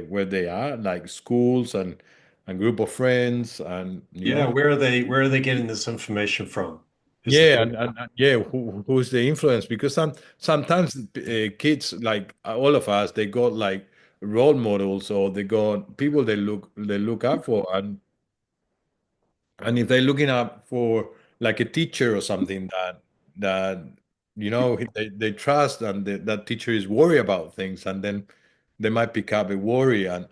where they are, like schools and group of friends, and Yeah, where are they getting this information from? Is the yeah, big and yeah, who's the influence? Because sometimes kids, like all of us, they got like role models, or they got people they look up for, and if they're looking up for like a teacher or something that they trust, and that teacher is worried about things, and then they might pick up a worry, and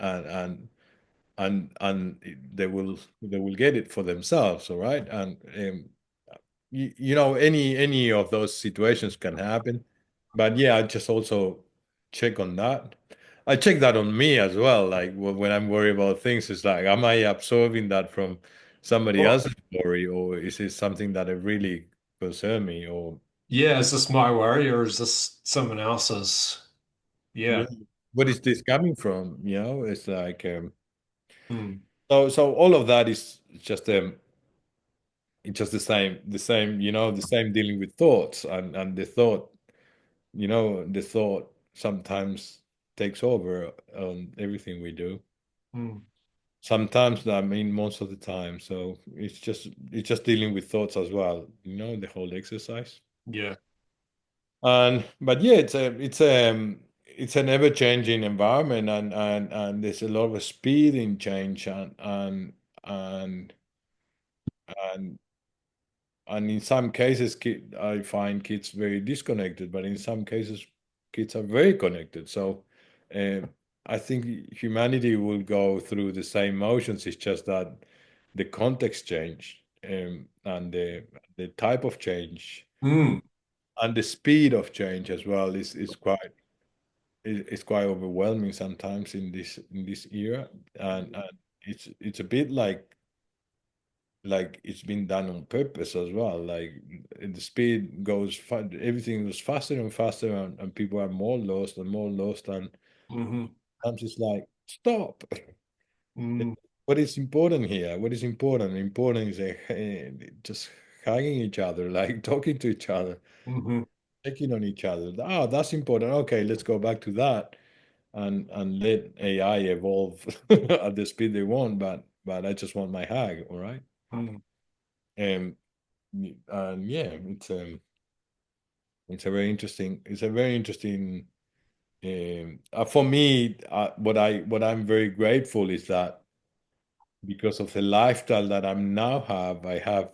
they will get it for themselves, all right? And any of those situations can happen, but yeah, I just also check on that. I check that on me as well, like when I'm worried about things, it's like, am I absorbing that from somebody well, else's worry, or is it something that it really concern me? Or yeah, is this my worry or is this someone else's? yeah, Yeah. what is this coming from? It's like, Mm. so all of that is just it's just the same, the same dealing with thoughts, and the thought sometimes takes over on everything we do. Mm. Sometimes, I mean, most of the time. So it's just dealing with thoughts as well, the whole exercise. Yeah. And but yeah, it's an ever-changing environment, and there's a lot of speed in change, and and and in some cases, I find kids very disconnected, but in some cases, kids are very connected. So uh, I think humanity will go through the same motions. It's just that the context change, and the type of change, Mm. and the speed of change as well is quite overwhelming sometimes in this era, and it's a bit like it's been done on purpose as well. Like the speed everything goes faster and faster, and people are more lost and more lost, and Hmm. sometimes it's like, stop. Mm. What is important here? What is important? Important is just hugging each other, like talking to each other, Hmm. checking on each other. Oh, that's important. Okay, let's go back to that, and let AI evolve at the speed they want. But I just want my hug. All right. Mm. And yeah, it's a very interesting for me. What I'm very grateful is that because of the lifestyle that I'm now have, I have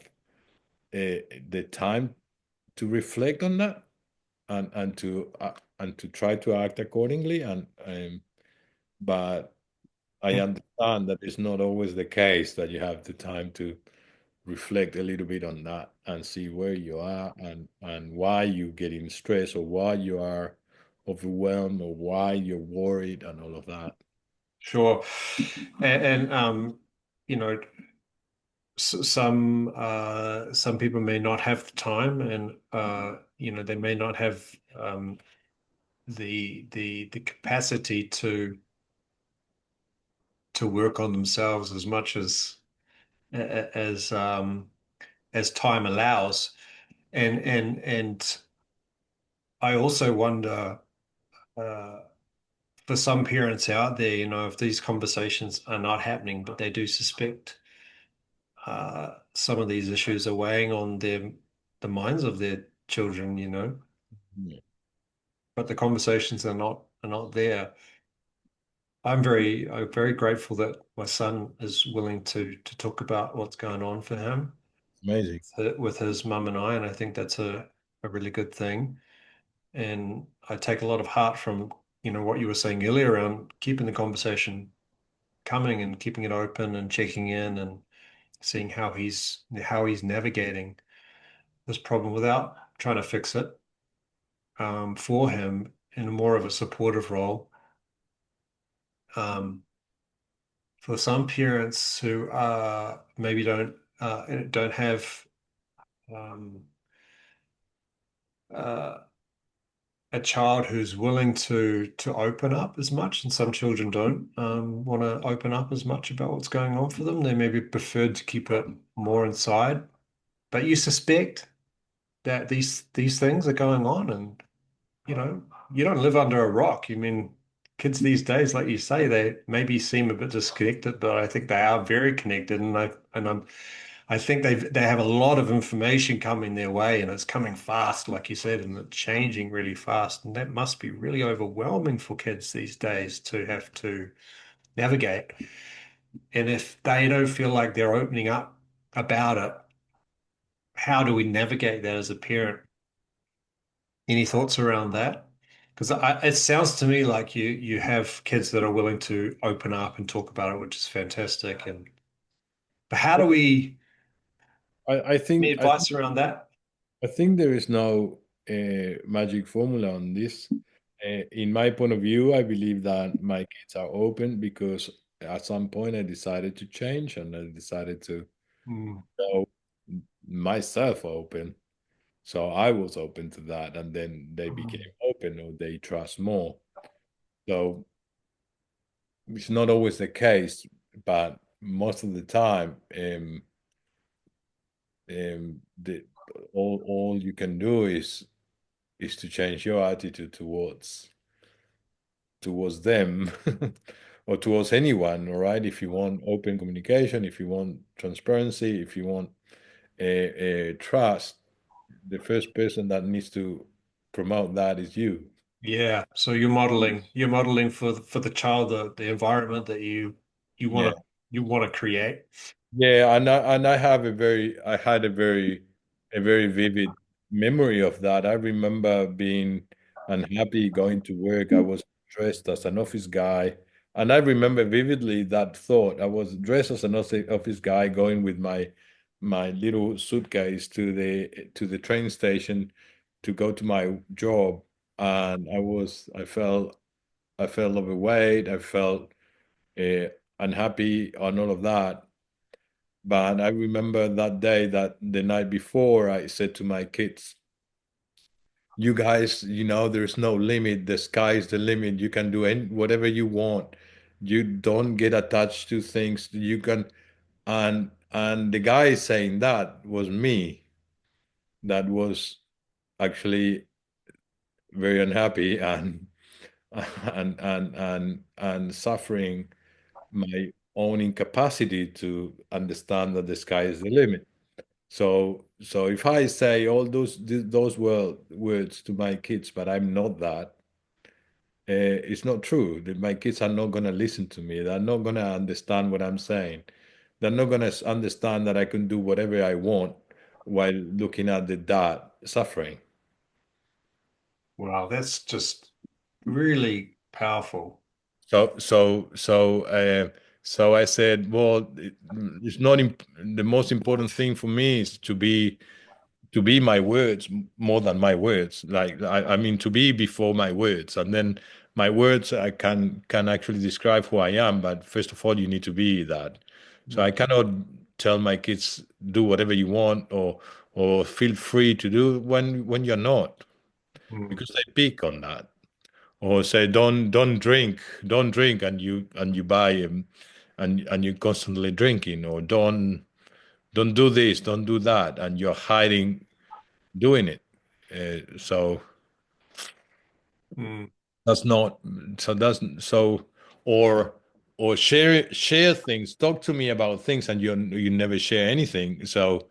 the time to reflect on that, and to try to act accordingly. But I understand that it's not always the case that you have the time to reflect a little bit on that and see where you are, and why you're getting stressed, or why you are overwhelmed, or why you're worried, and all of that. Sure. And you know, some people may not have the time and they may not have the capacity to work on themselves as much as as time allows. And I also wonder, uh, for some parents out there, if these conversations are not happening, but they do suspect some of these issues are weighing on the minds of their children, Yeah. but the conversations are not there. I'm very grateful that my son is willing to talk about what's going on for him Amazing. with his mum and I, and I think that's a really good thing. And I take a lot of heart from, what you were saying earlier around keeping the conversation coming and keeping it open and checking in and seeing how he's navigating this problem without trying to fix it for him in more of a supportive role. Um, for some parents who maybe don't have um, uh, a child who's willing to open up as much, and some children don't want to open up as much about what's going on for them. They maybe preferred to keep it more inside, but you suspect that these things are going on, and you know, you don't live under a rock. You mean kids these days, like you say, they maybe seem a bit disconnected, but I think they are very connected, I think they have a lot of information coming their way, and it's coming fast, like you said, and it's changing really fast, and that must be really overwhelming for kids these days to have to navigate. And if they don't feel like they're opening up about it, how do we navigate that as a parent? Any thoughts around that? Because it sounds to me like you have kids that are willing to open up and talk about it, which is fantastic. And but how do we I any think advice around that? I think there is no magic formula on this. In my point of view, I believe that my kids are open because at some point I decided to change and I decided to Mm, go myself open. So I was open to that, and then they became mm, open or they trust more. So it's not always the case, but most of the time, the all you can do is to change your attitude towards them or towards anyone, all right? If you want open communication, if you want transparency, if you want a trust, the first person that needs to promote that is you. yeah. So you're modeling for the child the environment that you Yeah. want to you want to create. Yeah, and I have I had a very vivid memory of that. I remember being unhappy going to work. I was dressed as an office guy, and I remember vividly that thought. I was dressed as an office guy going with my little suitcase to the train station to go to my job, and I felt overweight. I felt uh, unhappy and all of that. But I remember that day, that the night before, I said to my kids, "You guys, there's no limit. The sky is the limit. You can do whatever you want. You don't get attached to things. You can." And the guy saying that was me. That was actually very unhappy and and suffering my own incapacity to understand that the sky is the limit. So if I say all those words to my kids, but I'm not that, it's not true. My kids are not gonna listen to me. They're not gonna understand what I'm saying. They're not gonna understand that I can do whatever I want while looking at the dad suffering. Wow, that's just really powerful. So so so so I said, well, it's not the most important thing for me is to be my words more than my words. Like I mean, to be before my words, and then my words I can actually describe who I am. But first of all, you need to be that. So I Mm, cannot tell my kids do whatever you want or feel free to do when you're not, mm, because they pick on that. Or say don't drink, and you buy and you're constantly drinking, or don't do this, don't do that, and you're hiding doing it. So mm. That's not so doesn't so or or share things. Talk to me about things, and you never share anything. So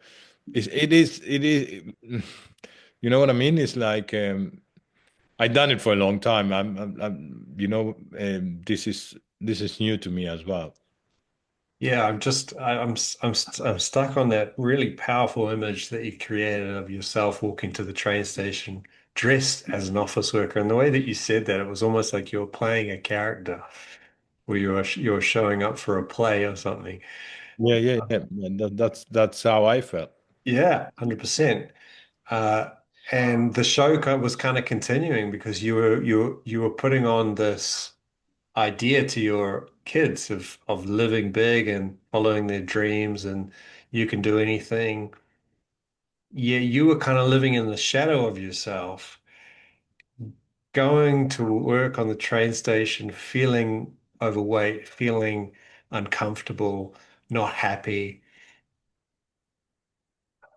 it is. You know what I mean? It's like I've done it for a long time. This is new to me as well. Yeah, I'm stuck on that really powerful image that you created of yourself walking to the train station dressed as an office worker. And the way that you said that, it was almost like you were playing a character or you were showing up for a play or something. Yeah. That's how I felt. Yeah, 100%. Uh, and the show was kind of continuing because you were putting on this idea to your kids of living big and following their dreams and you can do anything. Yeah, you were kind of living in the shadow of yourself, going to work on the train station, feeling overweight, feeling uncomfortable, not happy.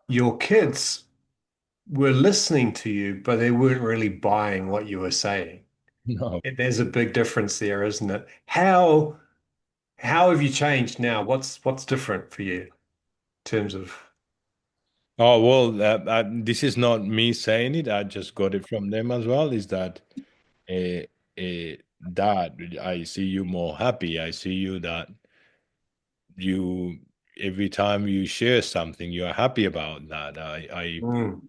Your kids were listening to you, but they weren't really buying what you were saying. No. There's a big difference there, isn't it? How have you changed now? What's different for you in terms of Oh, well, this is not me saying it. I just got it from them as well. Is that uh, Dad, I see you more happy. I see you that you every time you share something, you are happy about that. Mm.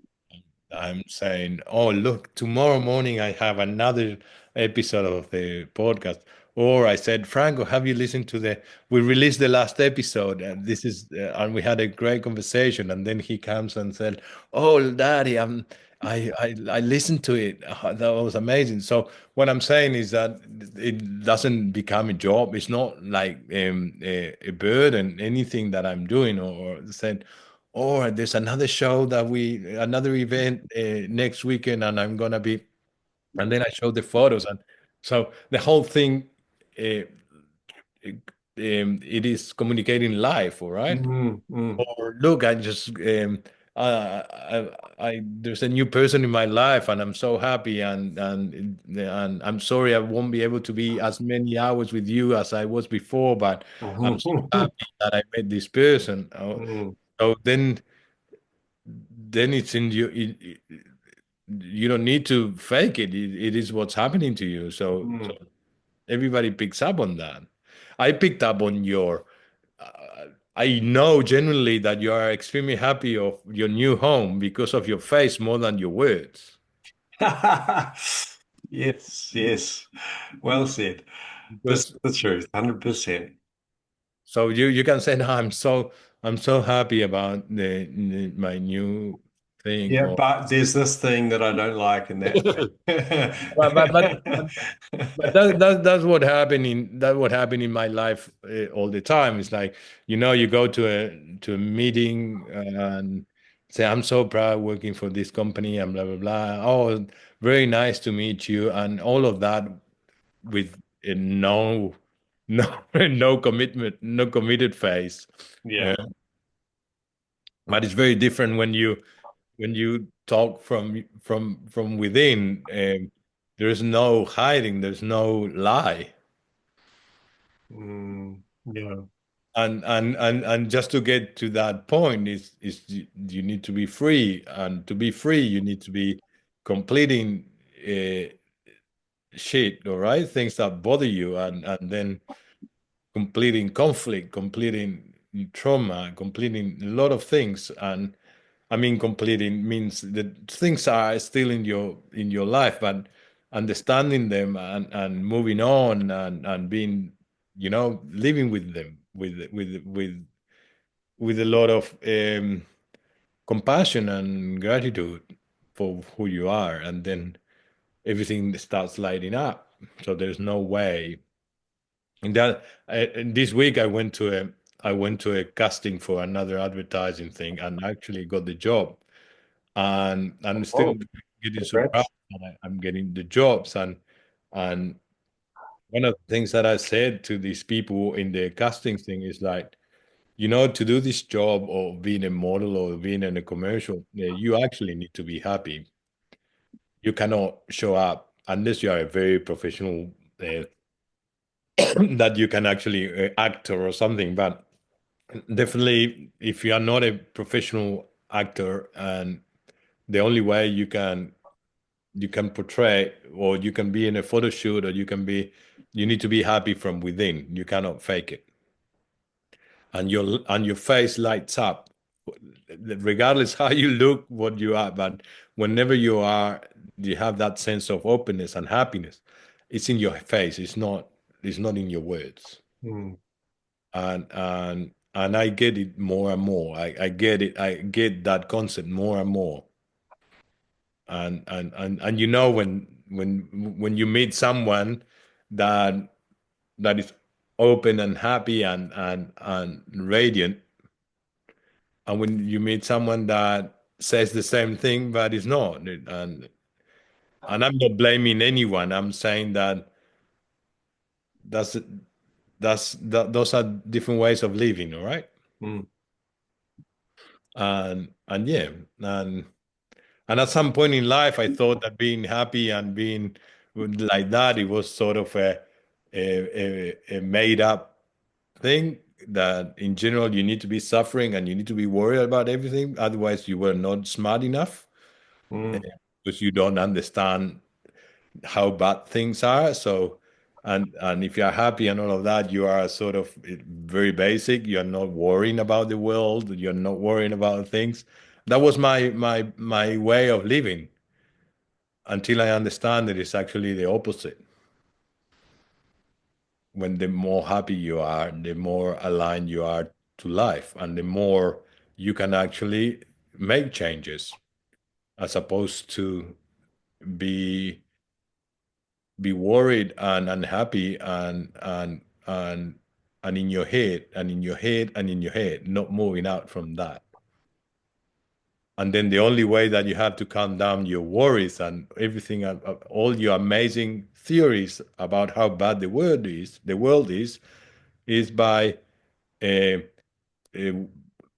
I'm saying, oh, look, tomorrow morning I have another episode of the podcast. Or I said, Franco, have you listened to we released the last episode and and we had a great conversation. And then he comes and said, oh, Daddy, I listened to it. That was amazing. So what I'm saying is that it doesn't become a job. It's not like a burden, anything that I'm doing or said, or there's another show another event next weekend, and I'm gonna be, and then I show the photos, and so the whole thing, uh, it is communicating live, all right? Mm, mm, Or look, I just, there's a new person in my life, and I'm so happy, and I'm sorry I won't be able to be as many hours with you as I was before, but I'm so mhm. happy that I met this person. Mm, So then it's in you. You don't need to fake it. It is what's happening to you. So mm. everybody picks up on that. I picked up on your. I know genuinely that you are extremely happy of your new home because of your face more than your words. Yes, yes. Well said. This is Because the truth, 100%. so you can say, no, I'm so happy about my new thing, Yeah, or but there's this thing that I don't like in that thing. but, but, but But that's what happened in my life all the time. It's like you go to a meeting and say I'm so proud working for this company and blah blah blah. Oh, very nice to meet you, and all of that with no commitment, no committed face. Yeah. Yeah, but it's very different when you talk from within. There's no hiding. There's no lie. Yeah. And just to get to that point is you need to be free, and to be free you need to be completing uh, shit, all right, things that bother you, and then completing conflict, completing trauma, completing a lot of things. And I mean, completing means that things are still in your life, but understanding them and moving on and being, living with them with a lot of compassion and gratitude for who you are, and then everything starts lighting up. So there's no way. And this week I went to a casting for another advertising thing, and actually got the job. And I'm still Oh, getting surprised congrats. that I'm getting the jobs. And one of the things that I said to these people in the casting thing is like, to do this job or being a model or being in a commercial, you actually need to be happy. You cannot show up unless you are a very professional uh, that you can actually actor or something. But definitely, if you are not a professional actor, and the only way you can portray, or you can be in a photo shoot, or you need to be happy from within. You cannot fake it, and your face lights up, regardless how you look, what you are. But whenever you have that sense of openness and happiness. It's in your face. It's not in your words. Mm, And I get it more and more. I get it. I get that concept more and more. And when you meet someone that that is open and happy and radiant, and when you meet someone that says the same thing but is not, and I'm not blaming anyone. I'm saying that that's those are different ways of living, all right? mm, And yeah, and and at some point in life, I thought that being happy and being like that, it was sort of a made up thing. That in general, you need to be suffering and you need to be worried about everything. Otherwise, you were not smart enough, mm, because you don't understand how bad things are. So, and if you're happy and all of that, you are sort of very basic. You're not worrying about the world. You're not worrying about things. That was my way of living, until I understand that it's actually the opposite. When the more happy you are, the more aligned you are to life, and the more you can actually make changes, as opposed to be be worried and unhappy and in your head and in your head and in your head, not moving out from that. And then the only way that you have to calm down your worries and everything, all your amazing theories about how bad the world is by uh, uh,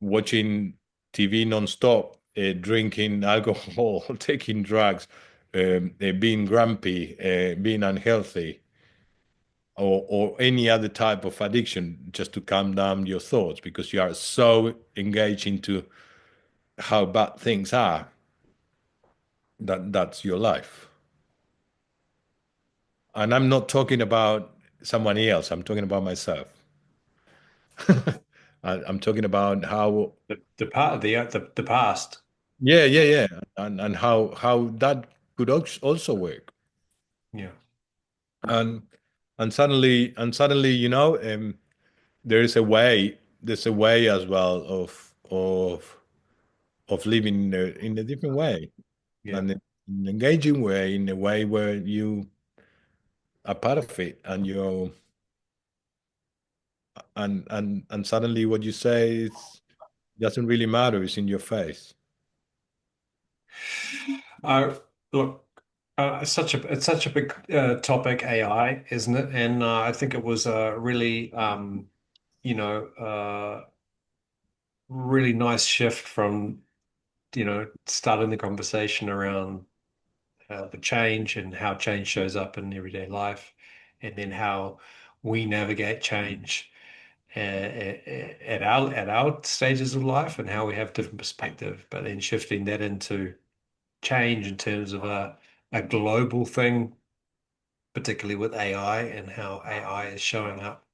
watching TV nonstop, drinking alcohol, taking drugs, being grumpy, being unhealthy, or any other type of addiction, just to calm down your thoughts, because you are so engaged into how bad things are, that's your life. And I'm not talking about someone else, I'm talking about myself. I'm talking about how, the part of the past. yeah, yeah, yeah, and how that could also work. Yeah. And and suddenly, there's a way as well of living in a different way, Yeah. and in an engaging way, in a way where you are part of it, and suddenly what you say doesn't really matter. It's in your face. Uh, Look, it's such a big topic, AI, isn't it? And I think it was a really you know really nice shift from starting the conversation around the change and how change shows up in everyday life, and then how we navigate change at our stages of life and how we have different perspective, but then shifting that into change in terms of a global thing, particularly with AI and how AI is showing up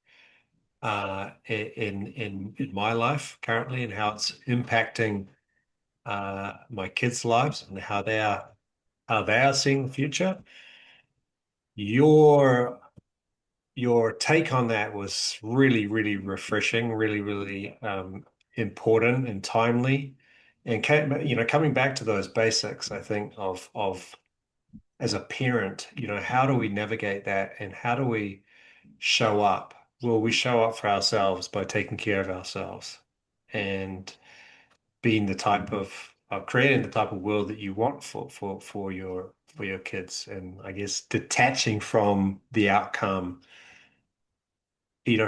in my life currently and how it's impacting my kids' lives and how they are seeing the future. Your your take on that was really, really refreshing, really, really important and timely. And coming back to those basics, I think of as a parent, how do we navigate that and how do we show up? Well, we show up for ourselves by taking care of ourselves and being the type of creating the type of world that you want for your kids, and I guess detaching from the outcome,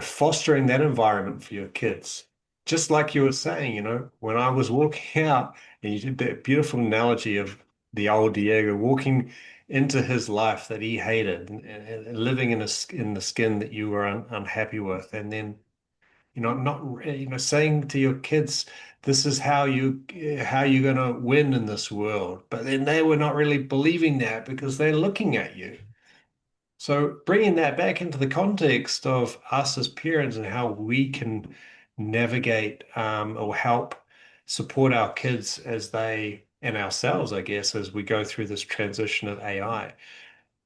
fostering that environment for your kids. Just like you were saying, when I was walking out, and you did that beautiful analogy of the old Diego walking into his life that he hated, and living in in the skin that you were unhappy with, and then not saying to your kids, this is how you're going to win in this world, but then they were not really believing that because they're looking at you. So bringing that back into the context of us as parents and how we can navigate or help support our kids as they and ourselves, I guess, as we go through this transition of AI,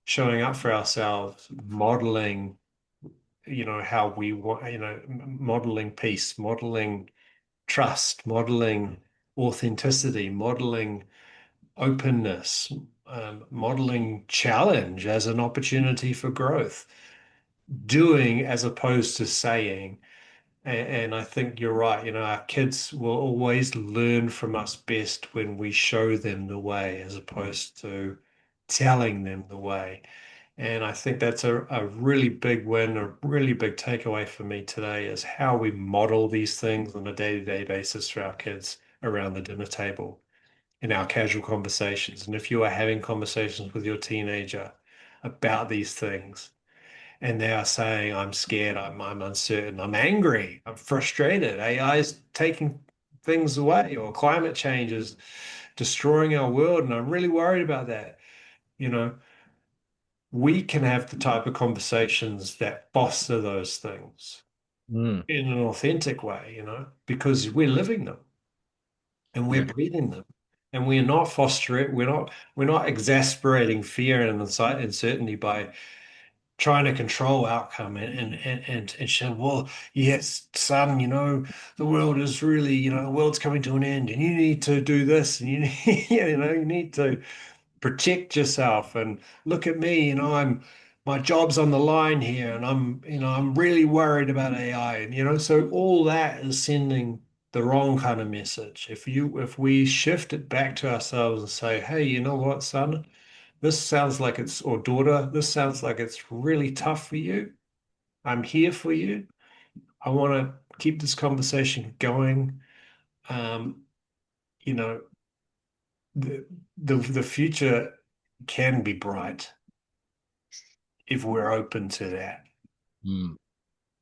showing up for ourselves, modeling, how we want, modeling peace, modeling trust, modeling authenticity, modeling openness, modeling challenge as an opportunity for growth, doing as opposed to saying. And I think you're right. Our kids will always learn from us best when we show them the way as opposed to telling them the way. And I think that's a really big win, a really big takeaway for me today is how we model these things on a day-to-day basis for our kids around the dinner table in our casual conversations. And if you are having conversations with your teenager about these things, and they are saying, I'm scared, I'm uncertain, I'm angry, I'm frustrated, AI is taking things away, or climate change is destroying our world, and I'm really worried about that. You know, we can have the type of conversations that foster those things Mm. in an authentic way, because we're living them and we're Yeah. breathing them. And we're not fostering, we're not exasperating fear and uncertainty by trying to control outcome and saying, well, yes, son, the world is really, the world's coming to an end and you need to do this and you need, you need to protect yourself and look at me, my job's on the line here and I'm really worried about AI and so all that is sending the wrong kind of message. If we shift it back to ourselves and say, hey, you know what, son? This sounds like it's, or daughter, this sounds like it's really tough for you. I'm here for you. I want to keep this conversation going. Um, you know, the, the future can be bright if we're open to that Mm.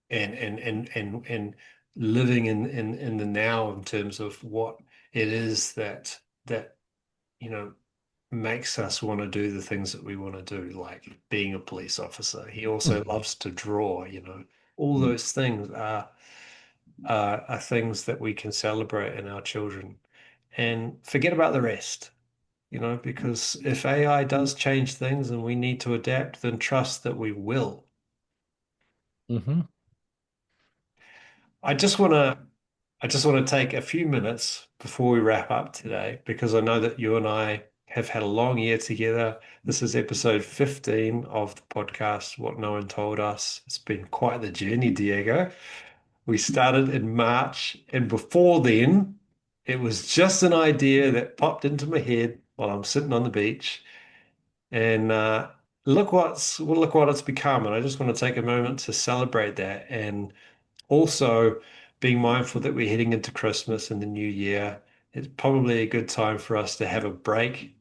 and living in the now in terms of what it is that you know makes us want to do the things that we want to do, like being a police officer. He also loves to draw, all Mm. those things are things that we can celebrate in our children and forget about the rest, because if AI does change things and we need to adapt, then trust that we will. Hmm. I just want to I just want to take a few minutes before we wrap up today because I know that you and I have had a long year together. This is episode 15 of the podcast, What No One Told Us. It's been quite the journey, Diego. We started in March, and before then, it was just an idea that popped into my head while I'm sitting on the beach. And look what it's become. And I just want to take a moment to celebrate that and also, being mindful that we're heading into Christmas and the new year, it's probably a good time for us to have a break.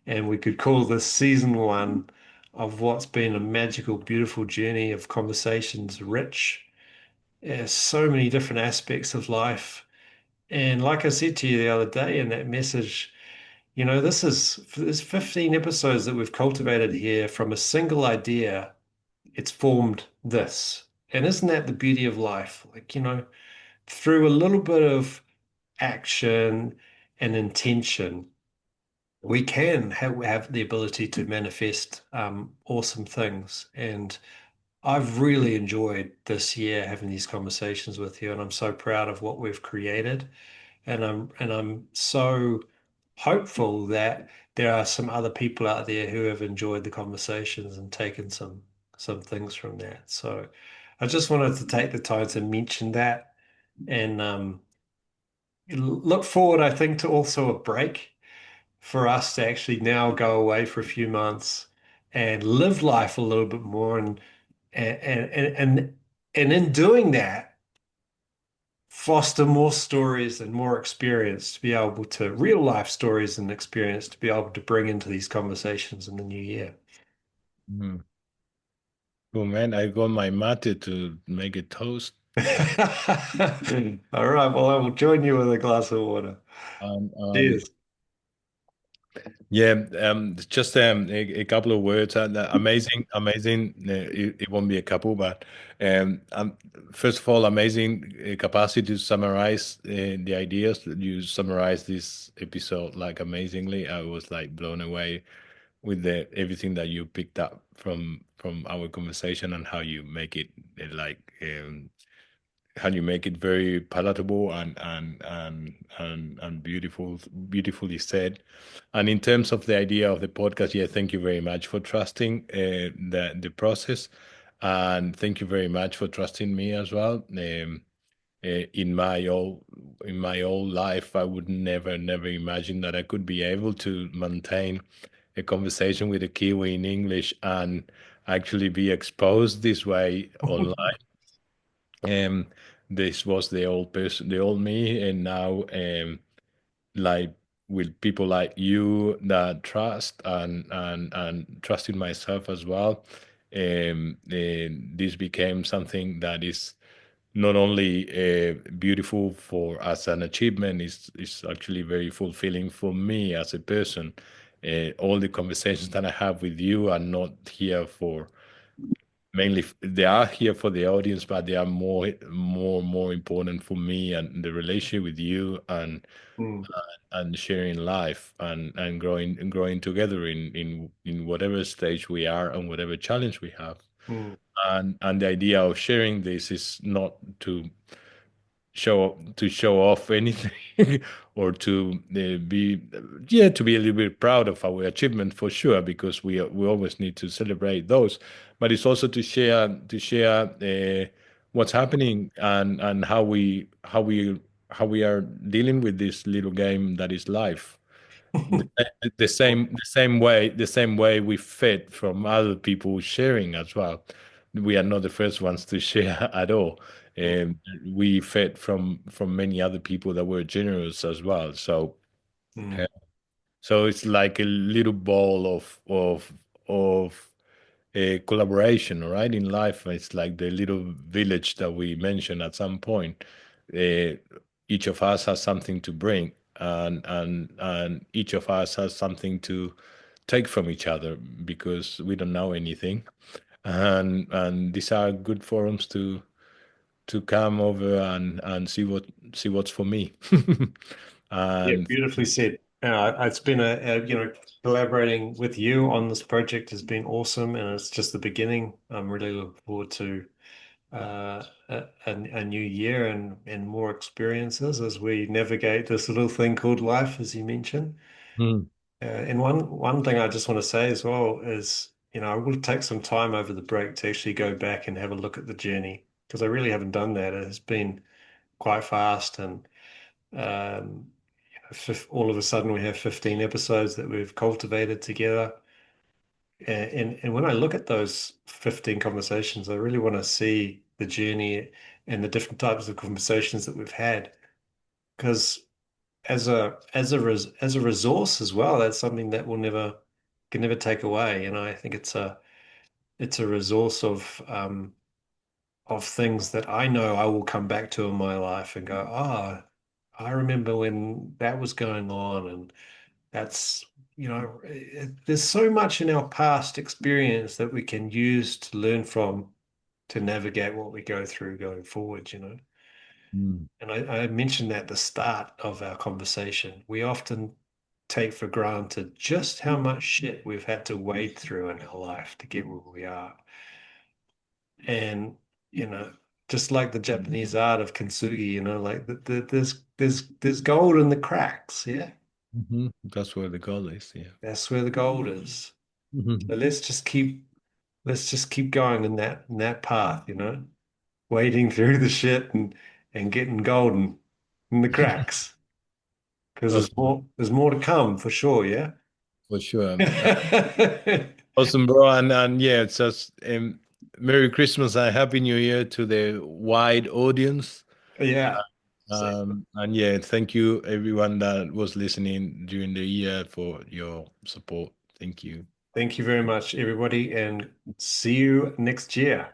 And we could call this season one of what's been a magical, beautiful journey of conversations, rich. So many different aspects of life. And like I said to you the other day in that message, this 15 episodes that we've cultivated here from a single idea, it's formed this. And isn't that the beauty of life? Like, through a little bit of action and intention, we can have the ability to manifest awesome things. And I've really enjoyed this year having these conversations with you, and I'm so proud of what we've created. And I'm so hopeful that there are some other people out there who have enjoyed the conversations and taken some things from that. So I just wanted to take the time to mention that and look forward, I think, to also a break for us to actually now go away for a few months and live life a little bit more and and and and in doing that, foster more stories and more experience to be able to real life stories and experience to be able to bring into these conversations in the new year. Mhm. Oh man, I got my mate to make a toast. All right, well, I will join you with a glass of water. Um, um, Cheers. Yeah, just a couple of words. Amazing, amazing. It won't be a couple, but first of all, amazing capacity to summarize the ideas. You summarized this episode like amazingly. I was like blown away with the everything that you picked up from our conversation and how you make it like how you make it very palatable and beautifully said. And in terms of the idea of the podcast, yeah, thank you very much for trusting the process, and thank you very much for trusting me as well. In my old life, I would never imagine that I could be able to maintain a conversation with a Kiwi in English and actually be exposed this way online. um, this was the old person, the old me, and now like with people like you that trust and trust in myself as well. This became something that is not only beautiful for as an achievement, is actually very fulfilling for me as a person. All the conversations that I have with you are not here for mainly they are here for the audience, but they are more important for me and the relationship with you Mm, and sharing life and growing together in whatever stage we are and whatever challenge we have. mm, And the idea of sharing this is not to show off anything or to be yeah, to be a little bit proud of our achievement for sure, because we always need to celebrate those, but it's also to share what's happening and how we are dealing with this little game that is life. The same way we fed from other people sharing as well. We are not the first ones to share at all. mm, And we fed from many other people that were generous as well. So mm. uh, so it's like a little ball of a collaboration, all right? In life, it's like the little village that we mentioned at some point. Uh, each of us has something to bring, and each of us has something to take from each other because we don't know anything, and these are good forums to come over and see what's for me. Yeah, And beautifully said. It's been collaborating with you on this project has been awesome, and it's just the beginning. I'm really looking forward to a new year and more experiences as we navigate this little thing called life, as you mentioned. Mm, And one thing I just want to say as well is, I will take some time over the break to actually go back and have a look at the journey because I really haven't done that. It has been quite fast, and um, all of a sudden we have 15 episodes that we've cultivated together. And when I look at those 15 conversations, I really want to see the journey and the different types of conversations that we've had. Because as a resource as well, that's something that will never can never take away. I think it's a resource of things that I know I will come back to in my life and go, I remember when that was going on, and that's there's so much in our past experience that we can use to learn from to navigate what we go through going forward. mm, And I mentioned at the start of our conversation, we often take for granted just how much shit we've had to wade through in our life to get where we are. And, you know, just like the Japanese art of kintsugi, like there's gold in the cracks. Yeah. mhm. That's where the goal is. Yeah. That's where the gold is. Mhm. So let's just keep going in that path, wading through the shit and getting golden in the cracks. Because there's Awesome, more there's more to come for sure, yeah. for sure. Awesome, bro. And yeah, it's just Merry Christmas and Happy New Year to the wide audience. Yeah. And yeah, thank you everyone that was listening during the year for your support. Thank you. Thank you very much, everybody, and see you next year.